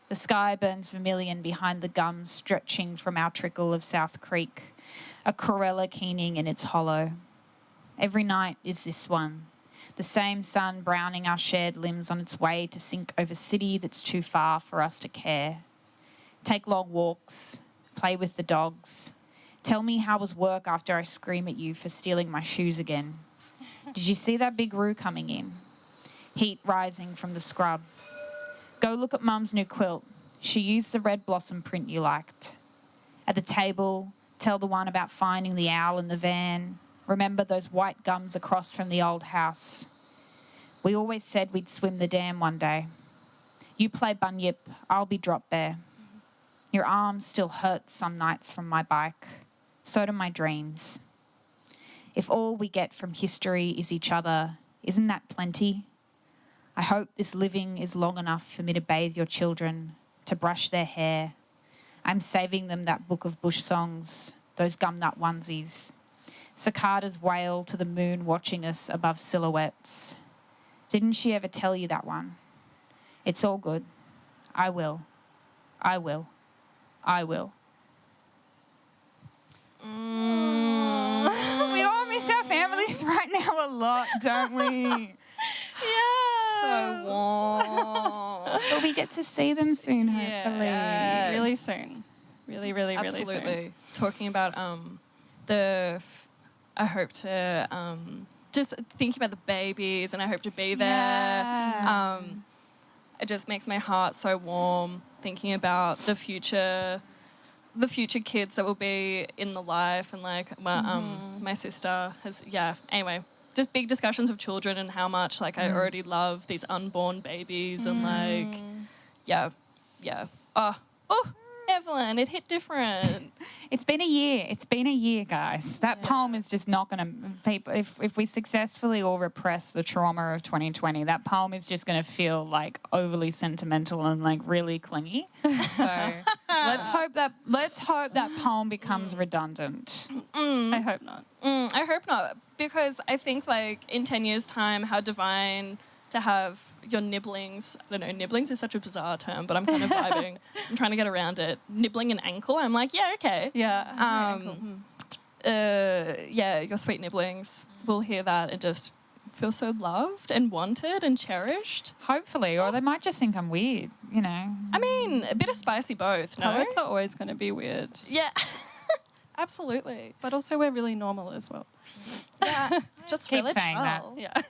The sky burns vermilion behind the gums stretching from our trickle of South Creek, a corella keening in its hollow. Every night is this one. The same sun browning our shared limbs on its way to sink over city that's too far for us to care. Take long walks, play with the dogs. Tell me how was work after I scream at you for stealing my shoes again. Did you see that big roo coming in? Heat rising from the scrub. Go look at Mum's new quilt. She used the red blossom print you liked. At the table, tell the one about finding the owl in the van. Remember those white gums across from the old house. We always said we'd swim the dam one day. You play bunyip, I'll be drop bear. Your arm still hurts some nights from my bike. So do my dreams. If all we get from history is each other, isn't that plenty? I hope this living is long enough for me to bathe your children, to brush their hair. I'm saving them that book of bush songs, those gumnut onesies. Cicadas wail to the moon watching us above silhouettes. Didn't she ever tell you that one? It's all good. I will. I will. I will. We all miss our families right now a lot, don't we? Yeah. So warm. But we get to see them soon, hopefully. Yes. Really soon. Really, really, really soon. Absolutely. Talking about I hope to just thinking about the babies, and I hope to be there. Yeah. It just makes my heart so warm thinking about the future kids that will be in the life, and like my sister has anyway, just big discussions of children and how much like I already love these unborn babies and like Evelyn, it hit different. It's been a year, guys. That poem is just not going to... people. If we successfully all repress the trauma of 2020, that poem is just going to feel, like, overly sentimental and, like, really clingy. So let's hope that poem becomes redundant. I hope not. I hope not, because I think, like, in 10 years' time, how divine to have your nibblings. I don't know, nibblings is such a bizarre term, but I'm kind of vibing. I'm trying to get around it. Nibbling an ankle, I'm like, yeah, okay. Yeah. Your sweet nibblings will hear that and just feel so loved and wanted and cherished. Hopefully, or they might just think I'm weird, you know. I mean, a bit of spicy both, no? Poets are always going to be weird. Yeah, absolutely. But also we're really normal as well. Yeah, just keep really saying that. Yeah.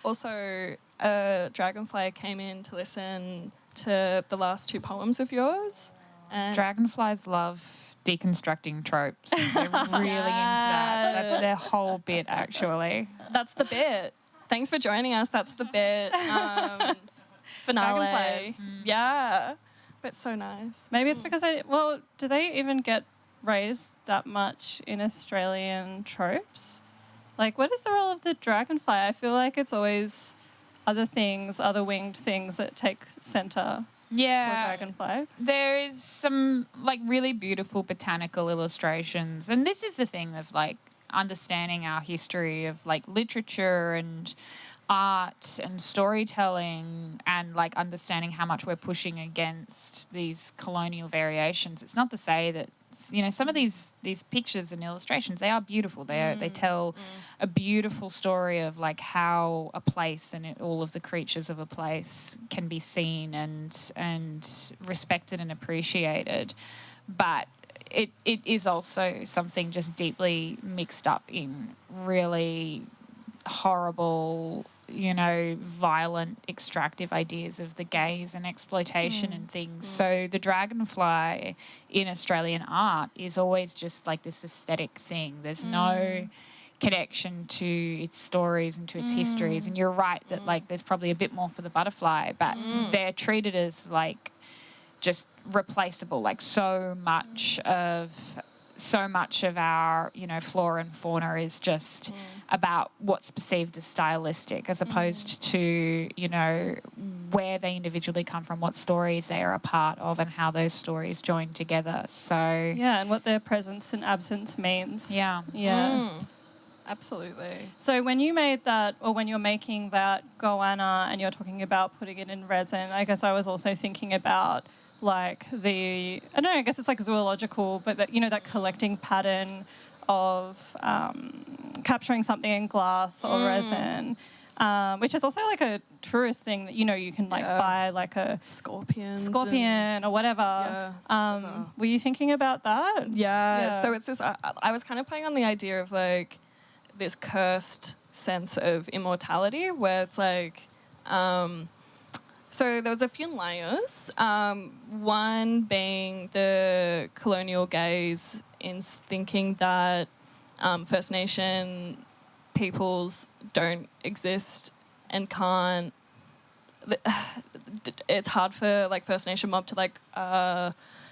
Also, Dragonfly came in to listen to the last two poems of yours. And Dragonflies love deconstructing tropes. They're really into that. That's their whole bit, actually. that's the bit. Thanks for joining us. That's the bit. Finale. Dragonflies. Yeah. But so nice. Maybe it's because do they even get raised that much in Australian tropes? Like, what is the role of the dragonfly? I feel like it's always other winged things that take centre for dragonfly. There is some, like, really beautiful botanical illustrations. And this is the thing of, like, understanding our history of, like, literature and art and storytelling and, like, understanding how much we're pushing against these colonial variations. It's not to say that, you know, some of these pictures and illustrations, they are beautiful. They tell a beautiful story of, like, how a place and all of the creatures of a place can be seen and respected and appreciated. But it is also something just deeply mixed up in really horrible, you know, violent, extractive ideas of the gaze and exploitation and things. So the dragonfly in Australian art is always just like this aesthetic thing. There's no connection to its stories and to its histories. And you're right that, like, there's probably a bit more for the butterfly, but they're treated as, like, just replaceable. Like, so much of our, you know, flora and fauna is just about what's perceived as stylistic, as opposed to, you know, where they individually come from, what stories they are a part of, and how those stories join together. So yeah, and what their presence and absence means. yeah. Absolutely. So when you made that, or when you're making that goanna and you're talking about putting it in resin, I guess I was also thinking about like I don't know, I guess it's like zoological, but that, you know, that collecting pattern of capturing something in glass or resin, which is also like a tourist thing that, you know, you can like buy like a scorpion or whatever. Were you thinking about that? Yeah. So it's this, I was kind of playing on the idea of like this cursed sense of immortality where it's like, so there was a few layers, one being the colonial gaze in thinking that First Nation peoples don't exist and can't, it's hard for like First Nation mob to like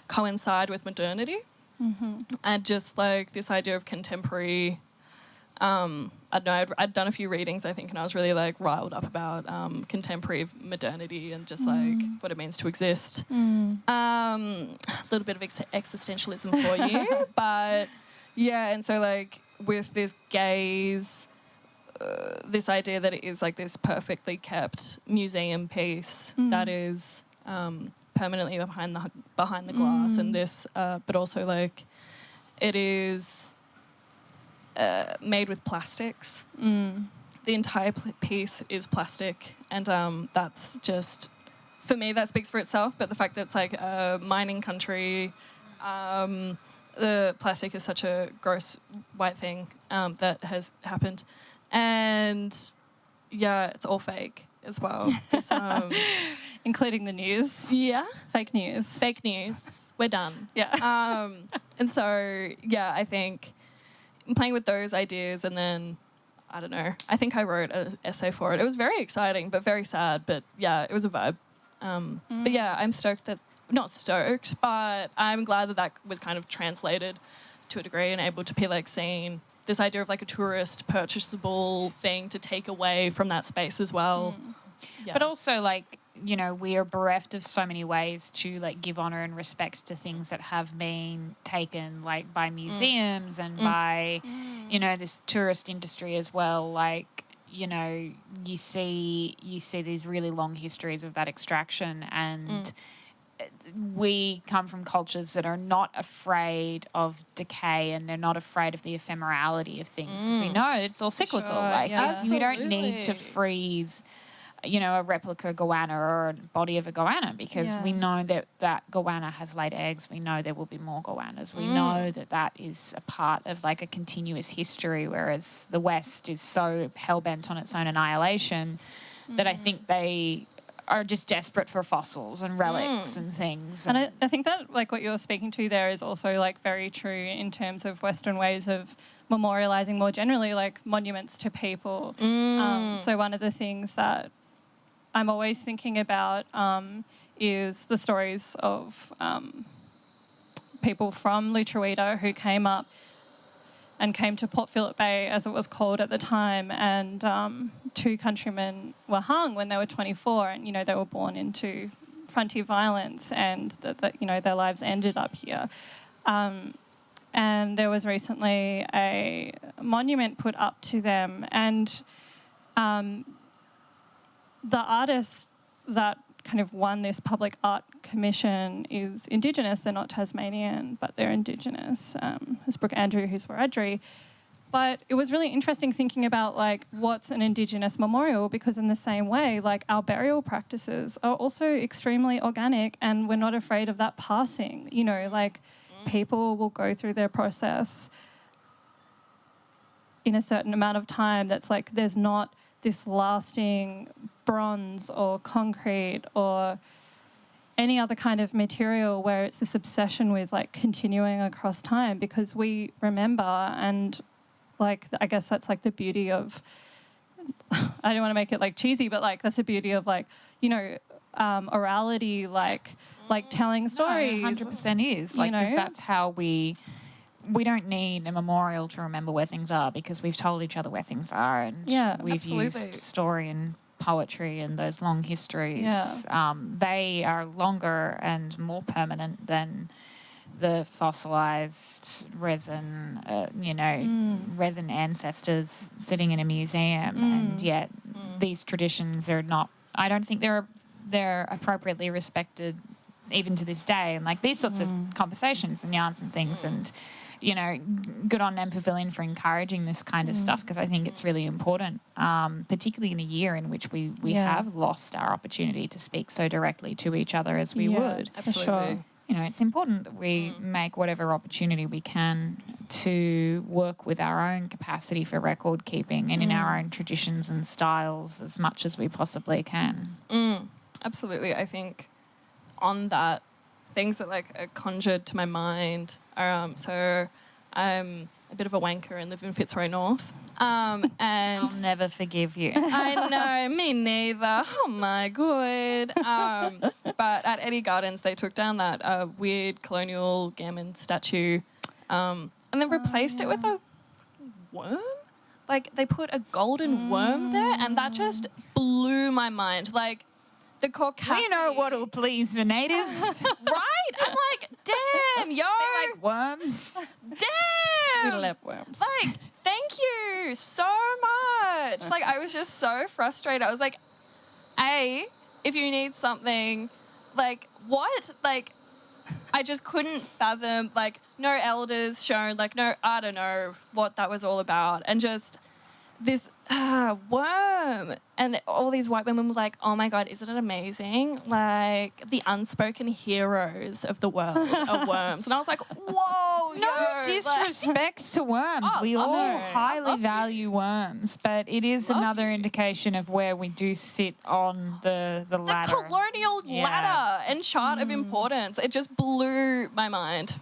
coincide with modernity. And just like this idea of contemporary, I don't know, I'd done a few readings, I think, and I was really like riled up about contemporary modernity and just like what it means to exist. A little bit of existentialism for you, but yeah, and so like with this gaze, this idea that it is like this perfectly kept museum piece that is permanently behind the glass, and this, but also like it is made with plastics. The entire piece is plastic, and that's just, for me, that speaks for itself. But the fact that it's like a mining country, the plastic is such a gross white thing that has happened, and yeah, it's all fake as well. This, Including the news. yeah, Fake news. fake news. We're done. Yeah. And so yeah, I think playing with those ideas, and then I don't know, I think I wrote an essay for it. It was very exciting but very sad, but yeah, it was a vibe. But yeah, I'm not stoked, but I'm glad that was kind of translated to a degree and able to be like seen, this idea of like a tourist purchasable thing to take away from that space as well. Yeah. But also, like, you know, we are bereft of so many ways to like give honour and respect to things that have been taken, like by museums and by, you know, this tourist industry as well. Like, you know, you see these really long histories of that extraction, and we come from cultures that are not afraid of decay, and they're not afraid of the ephemerality of things, because we know it's all cyclical. Sure, like yeah. we don't need to freeze, you know, a replica goanna or a body of a goanna, because we know that goanna has laid eggs. We know there will be more goannas. We know that is a part of like a continuous history, whereas the West is so hell-bent on its own annihilation that I think they are just desperate for fossils and relics and things. And I think that like what you're speaking to there is also like very true in terms of Western ways of memorialising more generally, like monuments to people. So one of the things that I'm always thinking about is the stories of people from Lutruwita who came up and came to Port Phillip Bay, as it was called at the time, and 2 countrymen were hung when they were 24, and, you know, they were born into frontier violence, and that you know, their lives ended up here. And there was recently a monument put up to them, and the artist that kind of won this public art commission is Indigenous. They're not Tasmanian, but they're Indigenous. It's Brooke Andrew, who's Wiradjuri. But it was really interesting thinking about like what's an Indigenous memorial, because in the same way, like our burial practices are also extremely organic, and we're not afraid of that passing. You know, like people will go through their process in a certain amount of time that's like there's not this lasting bronze or concrete or any other kind of material where it's this obsession with like continuing across time, because we remember, and like I guess that's like the beauty of, I don't want to make it like cheesy, but like that's the beauty of like, you know, orality, like telling stories. 100% is like, you know? 'cause that's how we don't need a memorial to remember where things are, because we've told each other where things are, and we've used story and poetry and those long histories. They are longer and more permanent than the fossilized resin, resin ancestors sitting in a museum, and yet these traditions are not. I don't think they're appropriately respected even to this day. And like these sorts of conversations and yarns and things, and good on MPavilion for encouraging this kind of stuff, because I think it's really important, particularly in a year in which we have lost our opportunity to speak so directly to each other as we would. Absolutely. Sure. It's important that we make whatever opportunity we can to work with our own capacity for record keeping and in our own traditions and styles as much as we possibly can. Absolutely. I think on that, things that like are conjured to my mind are so I'm a bit of a wanker and live in Fitzroy North. And I'll never forgive you. I know, me neither. Oh my god. But at Eddie Gardens, they took down that weird colonial gammon statue, and then replaced it with a worm. Like they put a golden worm there, and that just blew my mind. Like the Caucasian. We know what'll please the natives. Right? I'm like, damn, yo. They like worms. Damn. We love worms. Like, thank you so much. Like, I was just so frustrated. I was like, if you need something, like, what? Like, I just couldn't fathom, like, no elders shown, like, no, I don't know what that was all about. And just this worm. And all these white women were like, oh my God, isn't it amazing? Like, the unspoken heroes of the world are worms. And I was like, whoa, No disrespect to worms. Oh, We love all you. highly value worms, but it is another indication of where we do sit on the ladder. The colonial ladder and chart of importance. It just blew my mind.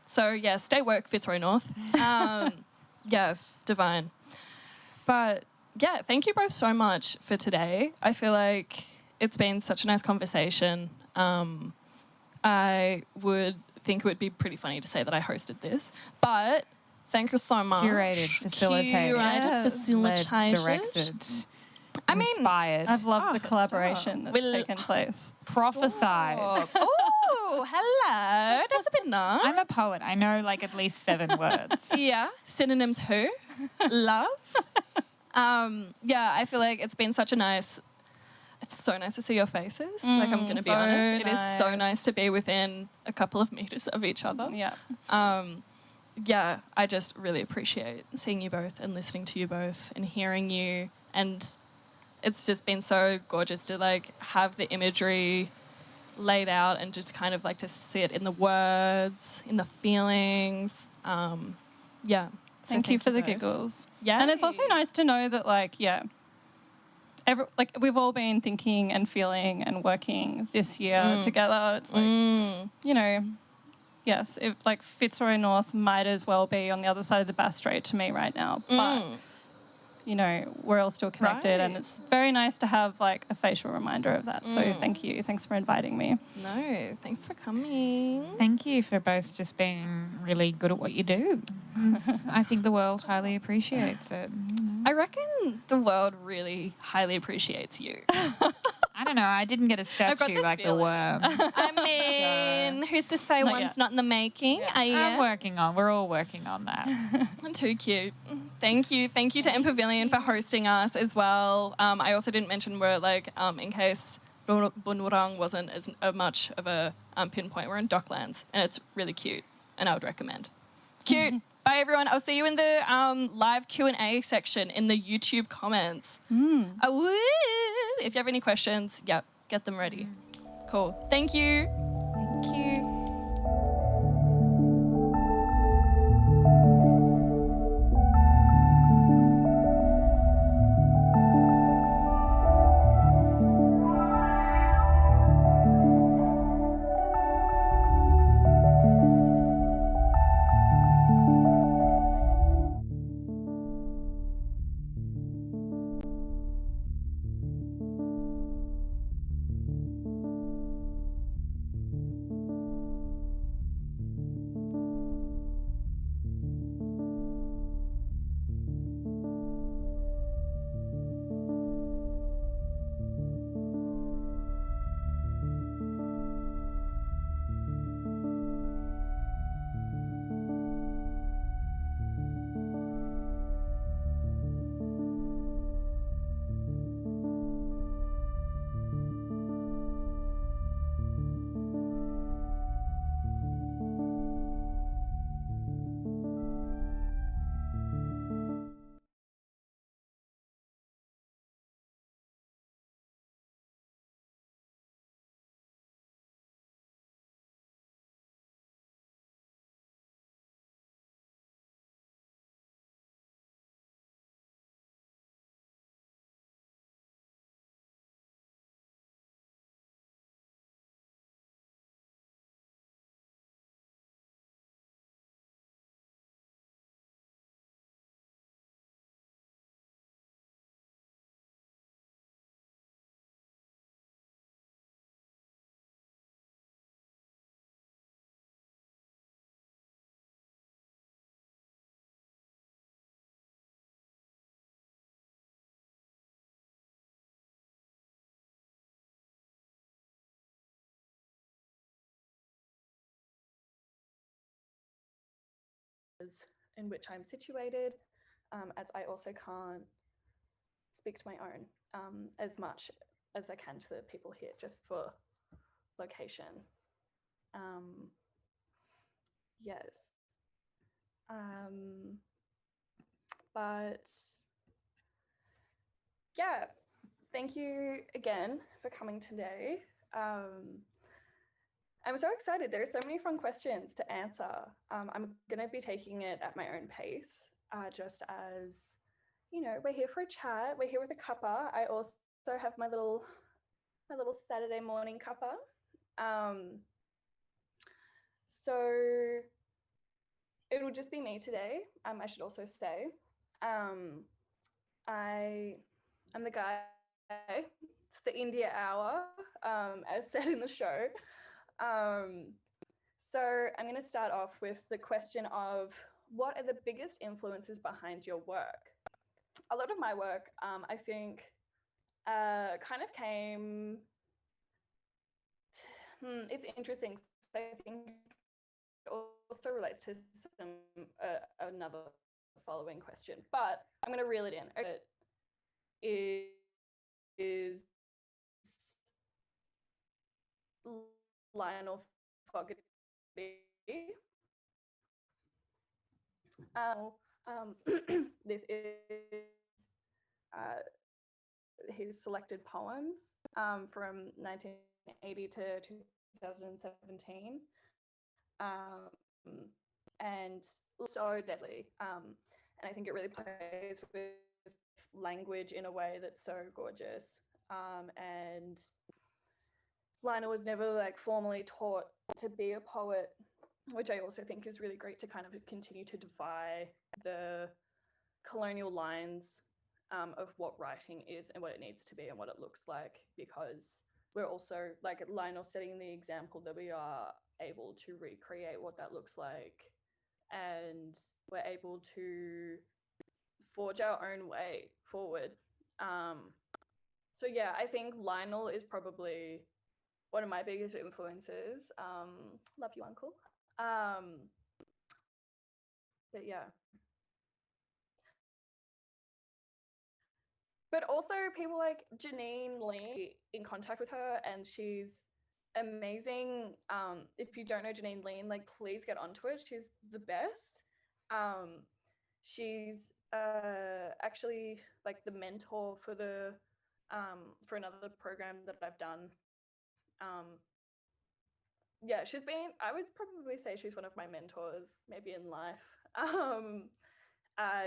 So, stay woke, Fitzroy North. Divine. But, thank you both so much for today. I feel like it's been such a nice conversation. I would think it would be pretty funny to say that I hosted this, but thank you so much. Curated, facilitated, facilitated, directed, I mean, inspired. I've loved the stop. collaboration that's taken place. Prophesied. Oh, hello. That's a bit nice. I'm a poet. I know like at least 7 words. Yeah. Synonyms who? Love. I feel like it's been it's so nice to see your faces. Like, I'm going to be so honest. It is so nice. nice to be within a couple of meters of each other. Yeah. I just really appreciate seeing you both and listening to you both and hearing you. And it's just been so gorgeous to like have the imagery laid out and just kind of like to sit in the words, in the feelings. So Thank you for the both. giggles. Yeah. And it's also nice to know that, we've all been thinking and feeling and working this year together. It's like, yes, Fitzroy North might as well be on the other side of the Bass Strait to me right now. But, we're all still connected, and it's very nice to have like a facial reminder of that. So thank you. Thanks for inviting me. No, thanks for coming. Thank you for both just being really good at what you do. I think the world highly appreciates it. I reckon the world really highly appreciates you. I don't know. I didn't get a got statue this like the feeling. worm. I mean, who's to say Not one's yet. not in the making? I'm working on. We're all working on that. Too cute. Thank you. Thank you to MPavilion for hosting us as well. I also didn't mention we're in case Bunurong wasn't as much of a pinpoint, we're in Docklands and it's really cute and I would recommend. Cute. Bye everyone. I'll see you in the live Q&A section in the YouTube comments. Woo! If you have any questions, get them ready. Cool. Thank you. Thank you. in which I'm situated, as I also can't speak to my own as much as I can to the people here, just for location. Yes. But yeah, thank you again for coming today. I'm so excited. There are so many fun questions to answer. I'm going to be taking it at my own pace, just as, you know, we're here for a chat. We're here with a cuppa. I also have my little Saturday morning cuppa. So it'll just be me today. I should also say, I'm the guy. It's the India hour, as said in the show. So I'm going to start off with the question of, what are the biggest influences behind your work? A lot of my work, I think, kind of came. It's interesting. I think it also relates to some another following question, but I'm going to reel it in. It is Lionel Fogarty. This is his selected poems from 1980 to 2017. And so deadly. And I think it really plays with language in a way that's so gorgeous. And Lionel was never like formally taught to be a poet, which I also think is really great to kind of continue to defy the colonial lines of what writing is and what it needs to be and what it looks like, because we're also, like Lionel, setting the example that we are able to recreate what that looks like, and we're able to forge our own way forward. So yeah, I think Lionel is probably one of my biggest influences. Love you, Uncle. But yeah. But also people like Janine Lee, in contact with her, and she's amazing. If you don't know Janine Lean, like, please get onto it. She's the best. She's actually like the mentor for the for another program that I've done. Yeah, she's been, I would probably say she's one of my mentors, maybe in life.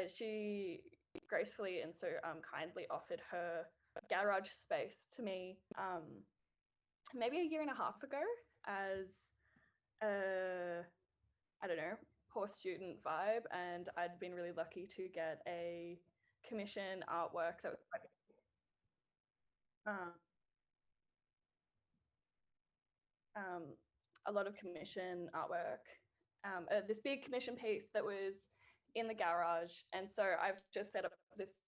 She gracefully and so kindly offered her garage space to me maybe a year and a half ago as a, I don't know, poor student vibe, and I'd been really lucky to get a commission artwork that was quite a lot of commission artwork, this big commission piece that was in the garage. And so I've just set up this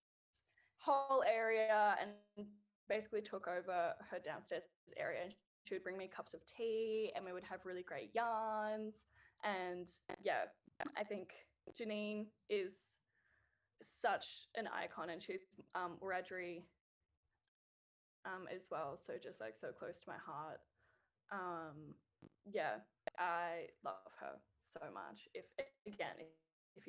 whole area and basically took over her downstairs area. And she would bring me cups of tea and we would have really great yarns. And yeah, I think Janine is such an icon, and she's Wiradjuri as well. So just like so close to my heart. Yeah, I love her so much. If you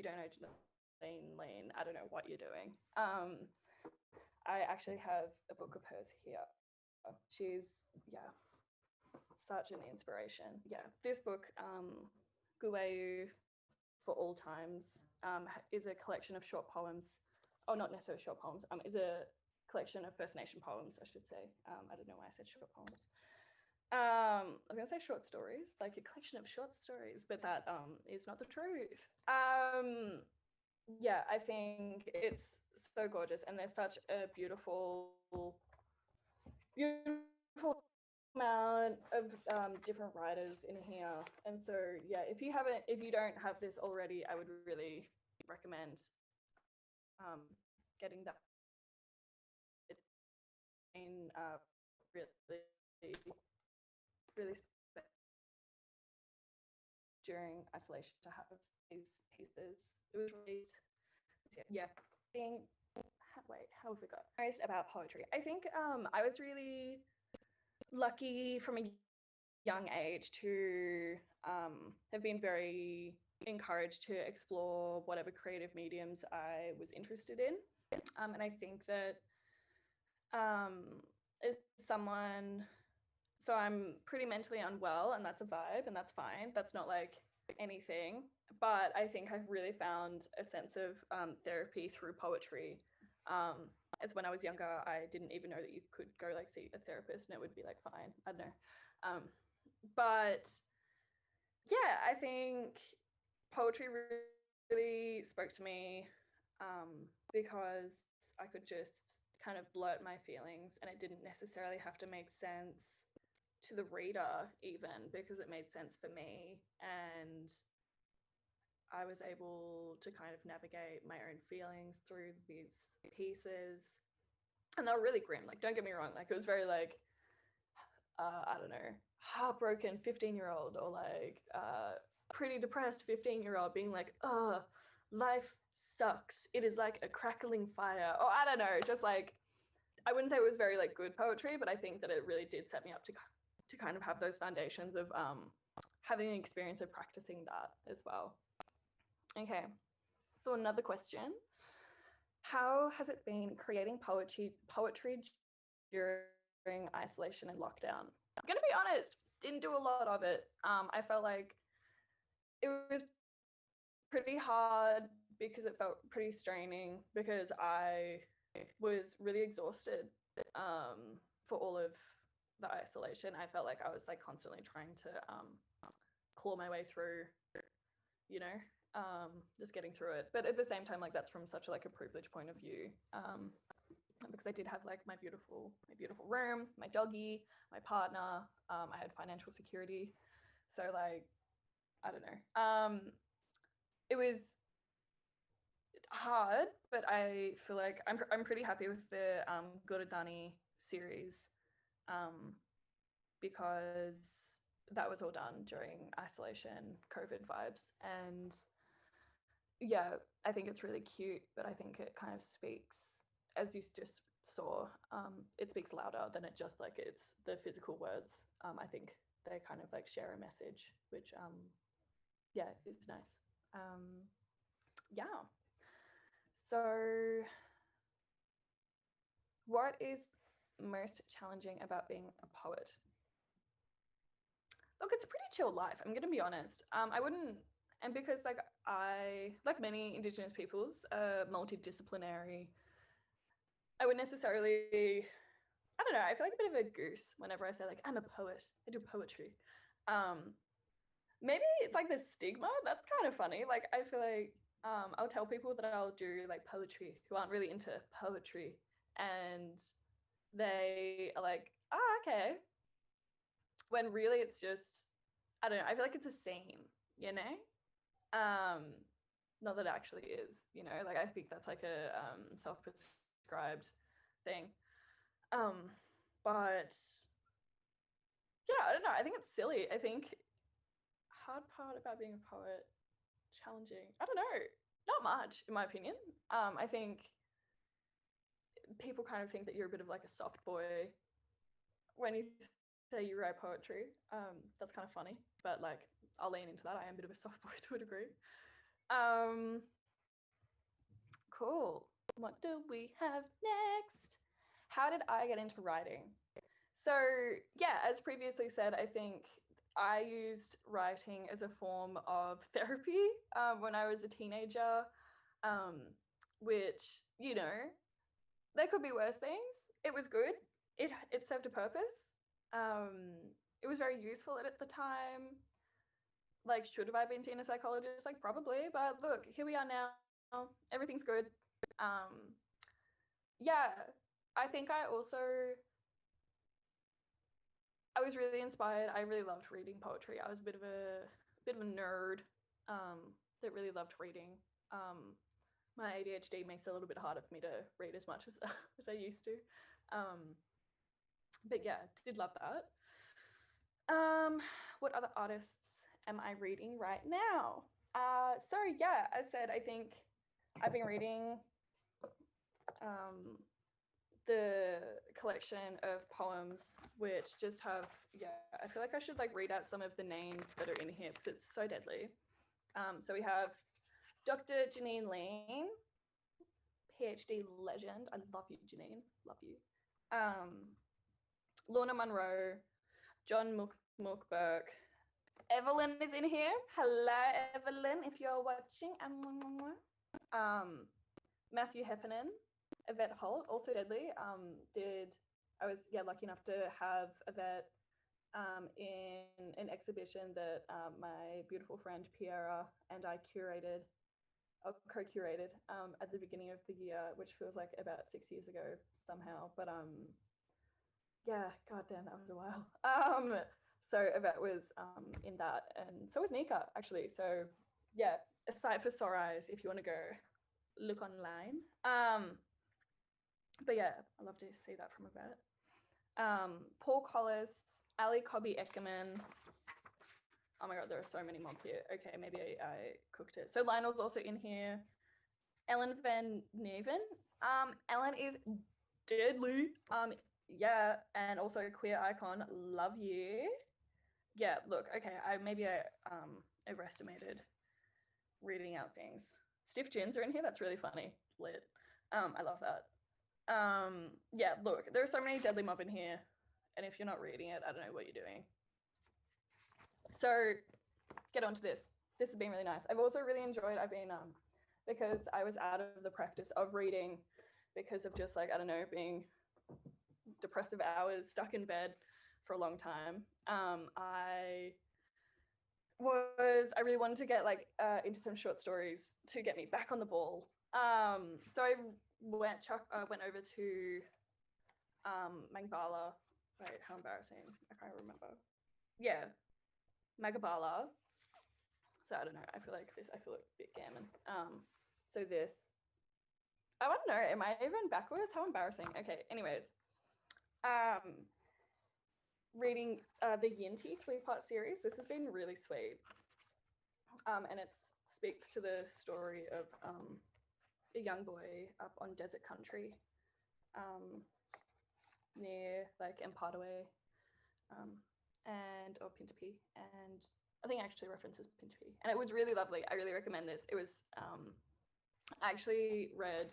don't know Janine Lean, I don't know what you're doing. I actually have a book of hers here. She's, yeah, such an inspiration. Yeah, this book, Guayu for All Times, is a collection of short poems. Oh, not necessarily short poems. Is a collection of First Nation poems, I should say. I don't know why I said short poems. I was gonna say short stories, like a collection of short stories, but that is not the truth. Yeah, I think it's so gorgeous, and there's such a beautiful amount of different writers in here. And so yeah, if you don't have this already, I would really recommend getting that in really during isolation to have these pieces. It was released, yeah, being, how have we got? About poetry. I think I was really lucky from a young age to have been very encouraged to explore whatever creative mediums I was interested in. And I think that as someone, so I'm pretty mentally unwell, and that's a vibe, and that's fine. That's not like anything. But I think I've really found a sense of therapy through poetry. As when I was younger, I didn't even know that you could go like see a therapist and it would be like fine. I don't know. But yeah, I think poetry really spoke to me because I could just kind of blurt my feelings, and it didn't necessarily have to make sense to the reader even, because it made sense for me, and I was able to kind of navigate my own feelings through these pieces. And they were really grim, like don't get me wrong, like it was very like I don't know, heartbroken 15-year-old, or like pretty depressed 15-year-old being like, oh, life sucks, it is like a crackling fire, or I don't know, just like, I wouldn't say it was very like good poetry, but I think that it really did set me up to kind of have those foundations of having an experience of practicing that as well. Okay, so another question. How has it been creating poetry during isolation and lockdown? I'm gonna be honest, didn't do a lot of it. I felt like it was pretty hard because it felt pretty straining, because I was really exhausted for all of the isolation. I felt like I was like constantly trying to claw my way through, you know, just getting through it. But at the same time, like that's from such like a privileged point of view, because I did have like my beautiful room, my doggy, my partner. I had financial security, so like I don't know. It was hard, but I feel like I'm pretty happy with the Wiradjuri series, because that was all done during isolation, COVID vibes, and yeah, I think it's really cute, but I think it kind of speaks, as you just saw, it speaks louder than it just like it's the physical words. I think they kind of like share a message, which yeah, is nice. Yeah. So what is most challenging about being a poet? Look, it's a pretty chill life, I'm gonna be honest. I wouldn't, and because like I, like many Indigenous peoples, multidisciplinary, I would necessarily, I don't know, I feel like a bit of a goose whenever I say like, I'm a poet, I do poetry. Maybe it's like the stigma, that's kind of funny. Like I feel like I'll tell people that I'll do like poetry who aren't really into poetry, and they are like, oh, okay. When really it's just, I don't know, I feel like it's a scene, you know? Not that it actually is, you know, like I think that's like a self-prescribed thing. But yeah, I don't know, I think it's silly. I think hard part about being a poet, challenging, I don't know, not much in my opinion. I think people kind of think that you're a bit of like a soft boy when you say you write poetry. That's kind of funny, but like I'll lean into that. I am a bit of a soft boy to a degree. Cool. What do we have next? How did I get into writing? So yeah, as previously said, I think I used writing as a form of therapy when I was a teenager, which, you know, there could be worse things. It was good. It served a purpose. It was very useful at the time. Like, should have I been seeing a psychologist? Like, probably. But look, here we are now. Everything's good. Yeah, I think I was really inspired. I really loved reading poetry. I was a bit of a nerd that really loved reading. My ADHD makes it a little bit harder for me to read as much as I used to. But yeah, did love that. What other artists am I reading right now? So yeah, as I said, I think I've been reading the collection of poems which just have, I feel like I should like read out some of the names that are in here because it's so deadly. So we have Dr. Janine Lane, PhD legend. I love you, Janine. Love you. Lorna Munro, John Mookberg. Evelyn is in here. Hello, Evelyn, if you're watching. Matthew Heffernan, Yvette Holt, also deadly. I was lucky enough to have Yvette in an exhibition that my beautiful friend Piera and I co-curated at the beginning of the year, which feels like about 6 years ago somehow. But goddamn, that was a while. So Yvette was in that, and so was Nika actually. So yeah, a sight for sore eyes if you want to go look online. But yeah, I love to see that from Yvette. Paul Collis, Ali Cobby Eckerman. Oh my God, there are so many mob here. Okay, maybe I cooked it. So Lionel's also in here. Ellen Van Neven. Ellen is deadly. Yeah, and also a queer icon. Love you. Yeah, look, okay, I overestimated reading out things. Stiff gins are in here. That's really funny. Lit. I love that. Yeah, look, there are so many deadly mob in here, and if you're not reading it, I don't know what you're doing. So get on to this. This has been really nice. I've also really enjoyed, because I was out of the practice of reading because of just like, I don't know, being depressive hours stuck in bed for a long time. I really wanted to get like into some short stories to get me back on the ball. So I went over to Mangala. Wait, how embarrassing. I can't remember. Yeah, Magabala. So I don't know. I feel like a bit gammon. So this. I don't know. Am I even backwards? How embarrassing. Okay. Anyways, reading the Yinti 3-part series. This has been really sweet. And it speaks to the story of a young boy up on desert country near like Empardaway or Pintupi, and I think it actually references Pintupi, and it was really lovely. I really recommend this. It was I actually read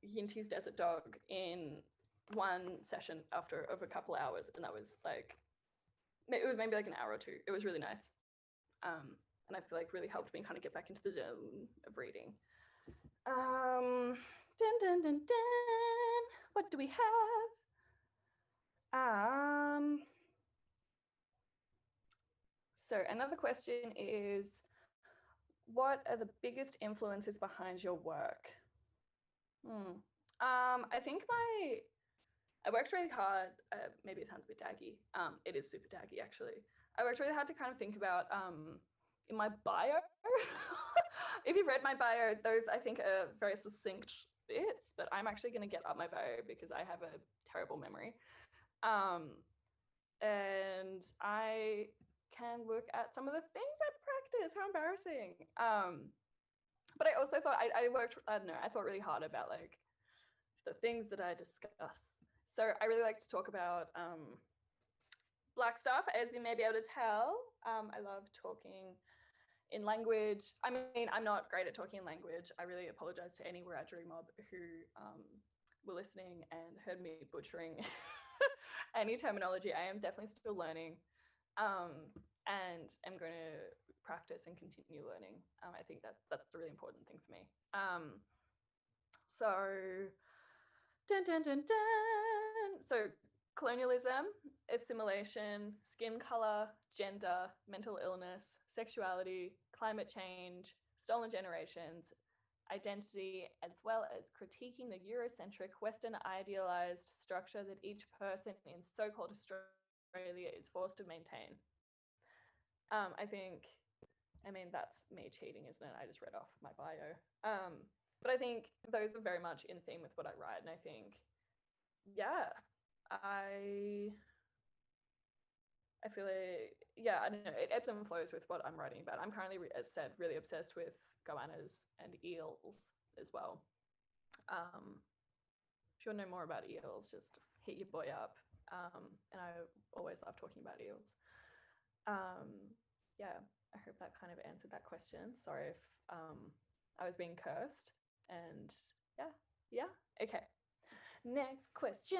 Yinti's Desert Dog in one session of a couple of hours, and that was like, it was maybe like an hour or two. It was really nice, and I feel like really helped me kind of get back into the zone of reading. Dun dun dun dun. What do we have? So another question is, what are the biggest influences behind your work? I think I worked really hard. Maybe it sounds a bit daggy. It is super daggy, actually. I worked really hard to kind of think about in my bio. If you've read my bio, those I think are very succinct bits, but I'm actually going to get up my bio because I have a terrible memory. And I can look at some of the things I practice. How embarrassing. But I also thought I thought really hard about like the things that I discuss. So I really like to talk about Black stuff, as you may be able to tell. I love talking in language. I mean, I'm not great at talking in language. I really apologize to any Wiradjuri mob who were listening and heard me butchering any terminology. I am definitely still learning, and I'm going to practice and continue learning. I think that's a really important thing for me. So, dun, dun, dun, dun. So colonialism, assimilation, skin color, gender, mental illness, sexuality, climate change, stolen generations, identity, as well as critiquing the Eurocentric, Western idealized structure that each person in so-called Australia is forced to maintain. I mean, that's me cheating, isn't it? I just read off my bio. But I think those are very much in theme with what I write. And I think, yeah, I I feel like, yeah, I don't know, it ebbs and flows with what I'm writing about. I'm currently, as said, really obsessed with goannas and eels as well. If you want to know more about eels, just hit your boy up. And I always love talking about eels. Yeah, I hope that kind of answered that question. Sorry if I was being cursed. And yeah, okay. Next question.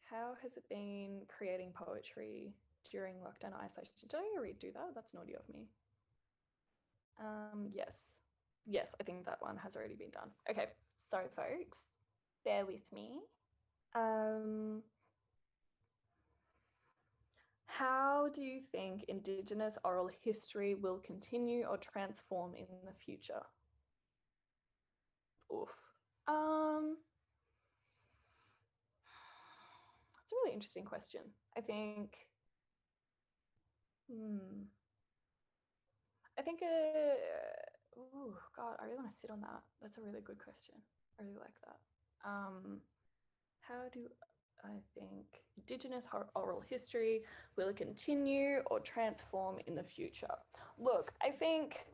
How has it been creating poetry during lockdown isolation? Did I already do that? That's naughty of me. Yes, I think that one has already been done. Okay, sorry folks, bear with me. How do you think Indigenous oral history will continue or transform in the future? Oof. That's a really interesting question. I think, oh God, I really want to sit on that. That's a really good question. I really like that. How do I think Indigenous oral history will continue or transform in the future? Look, I think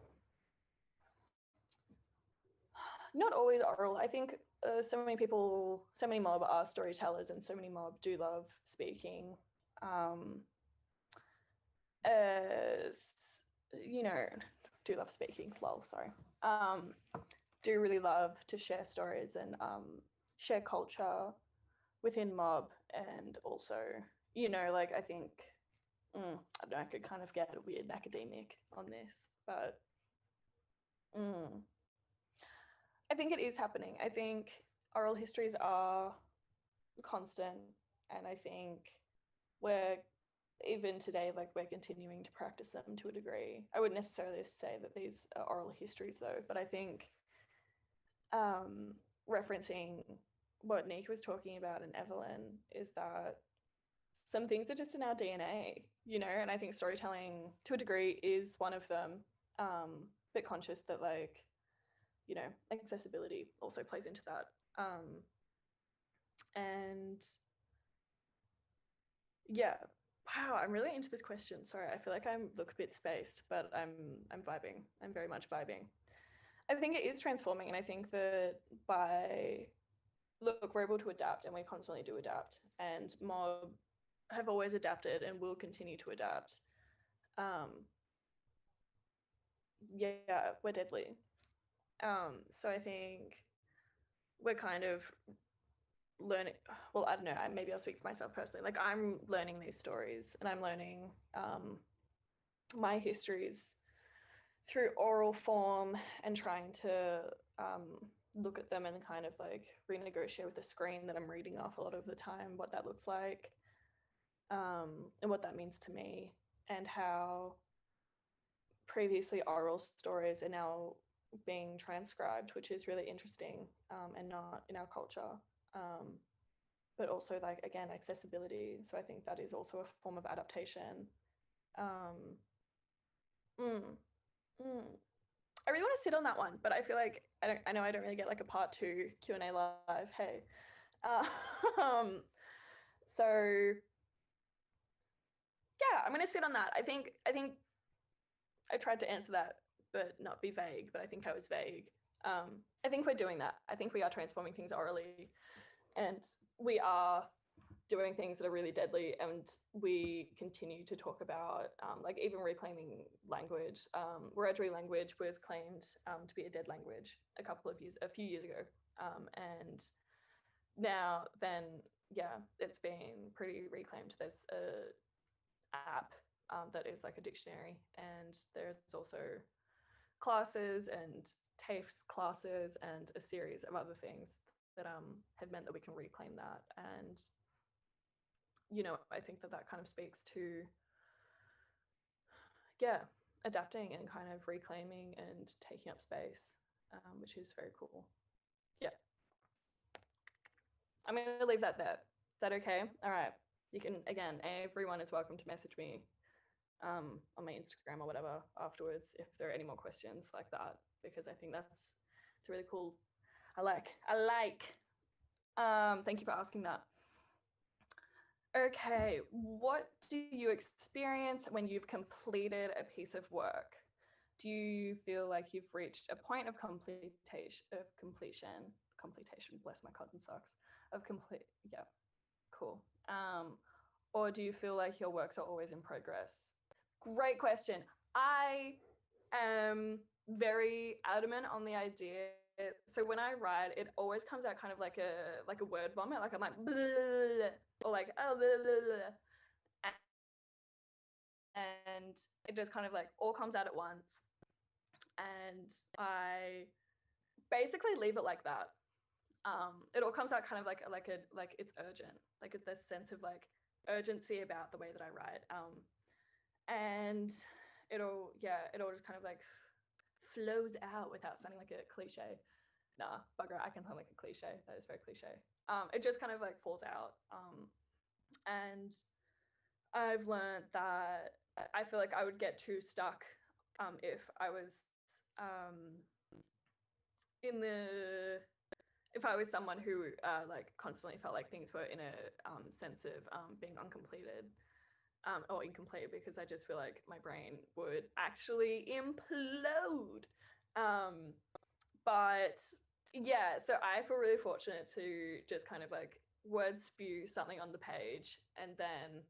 not always oral. I think so many people, so many mob are storytellers, and so many mob do love speaking. Do love speaking. Lol, sorry. Do really love to share stories and share culture within mob, and also, I think, I don't know, I could kind of get a weird academic on this, but I think it is happening. I think oral histories are constant, and I think even today, we're continuing to practice them to a degree. I wouldn't necessarily say that these are oral histories though, but I think referencing what Nika was talking about in Evelyn is that some things are just in our DNA, and I think storytelling to a degree is one of them, but conscious that accessibility also plays into that. And yeah, wow, I'm really into this question. Sorry, I feel like I look a bit spaced, but I'm vibing. I'm very much vibing. I think it is transforming, and I think that we're able to adapt, and we constantly do adapt, and mob have always adapted and will continue to adapt. Yeah, we're deadly. So I think we're kind of learning, well, I don't know, maybe I'll speak for myself personally. I'm learning these stories, and I'm learning my histories through oral form, and trying to look at them and kind of renegotiate with the screen that I'm reading off a lot of the time, what that looks like, and what that means to me, and how previously oral stories are now being transcribed, which is really interesting, and not in our culture. But also again, accessibility. So I think that is also a form of adaptation. I really want to sit on that one, but I feel like I know I don't really get a part 2 Q&A live. Hey, so yeah, I'm gonna sit on that. I think I tried to answer that, but not be vague. But I think I was vague. I think we're doing that. I think we are transforming things orally, and we are doing things that are really deadly, and we continue to talk about even reclaiming language. Wiradjuri language was claimed to be a dead language a few years ago, and now then, yeah, it's been pretty reclaimed. There's a app that is like a dictionary, and there's also classes and TAFEs classes and a series of other things that have meant that we can reclaim that. And I think that kind of speaks to adapting and kind of reclaiming and taking up space, which is very cool. Yeah, I'm gonna leave that there. Is that okay? All right, you can, again, everyone is welcome to message me on my Instagram or whatever afterwards if there are any more questions like that, because I think it's really cool. I like. Thank you for asking that. Okay, what do you experience when you've completed a piece of work? Do you feel like you've reached a point of completion, bless my cotton socks, of complete, yeah, cool. Or do you feel like your works are always in progress? Great question. I am very adamant on the idea. So when I write, it always comes out kind of like a word vomit. Like I'm like, blah, blah, blah, or like, oh, blah, blah, blah. And it just kind of like all comes out at once. And I basically leave it like that. It all comes out kind of like it's urgent, like this sense of like urgency about the way that I write. And it all just kind of like flows out without sounding like a cliche. Nah, bugger, I can sound like a cliche. That is very cliche. It just kind of like falls out. And I've learned that I feel like I would get too stuck if I was if I was someone who like constantly felt like things were in a sense of being uncompleted or incomplete, because I just feel like my brain would actually implode. But yeah, so I feel really fortunate to just kind of like word spew something on the page and then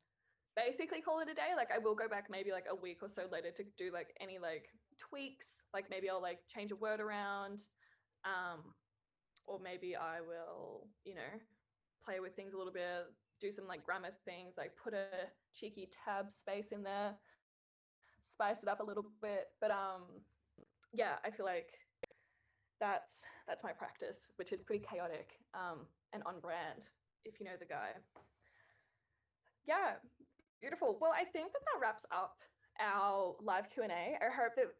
basically call it a day. Like I will go back maybe like a week or so later to do like any like tweaks. Like maybe I'll like change a word around. Or maybe I will, play with things a little bit, do some like grammar things, like put a cheeky tab space in there, spice it up a little bit. But yeah, I feel like that's my practice, which is pretty chaotic and on brand, if you know the guy. Yeah, beautiful. Well, I think that wraps up our live Q&A. I hope that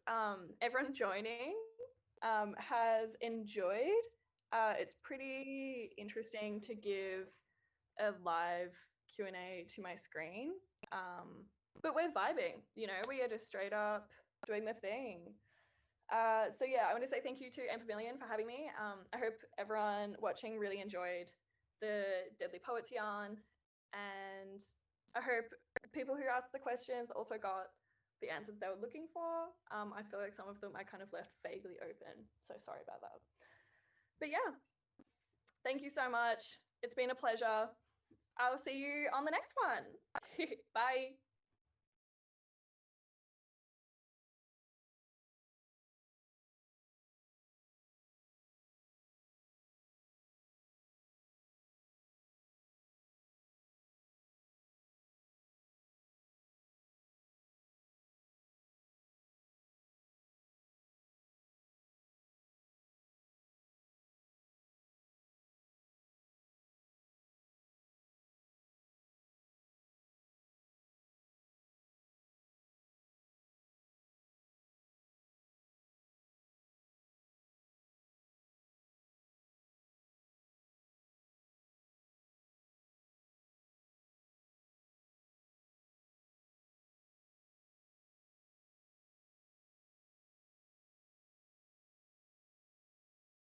everyone joining has enjoyed. It's pretty interesting to give a live Q&A to my screen, but we're vibing, we are just straight up doing the thing. So yeah, I want to say thank you to MPavilion for having me. I hope everyone watching really enjoyed the Deadly Poets yarn, and I hope people who asked the questions also got the answers they were looking for. I feel like some of them I kind of left vaguely open, so sorry about that. But yeah, thank you so much. It's been a pleasure. I'll see you on the next one. Bye.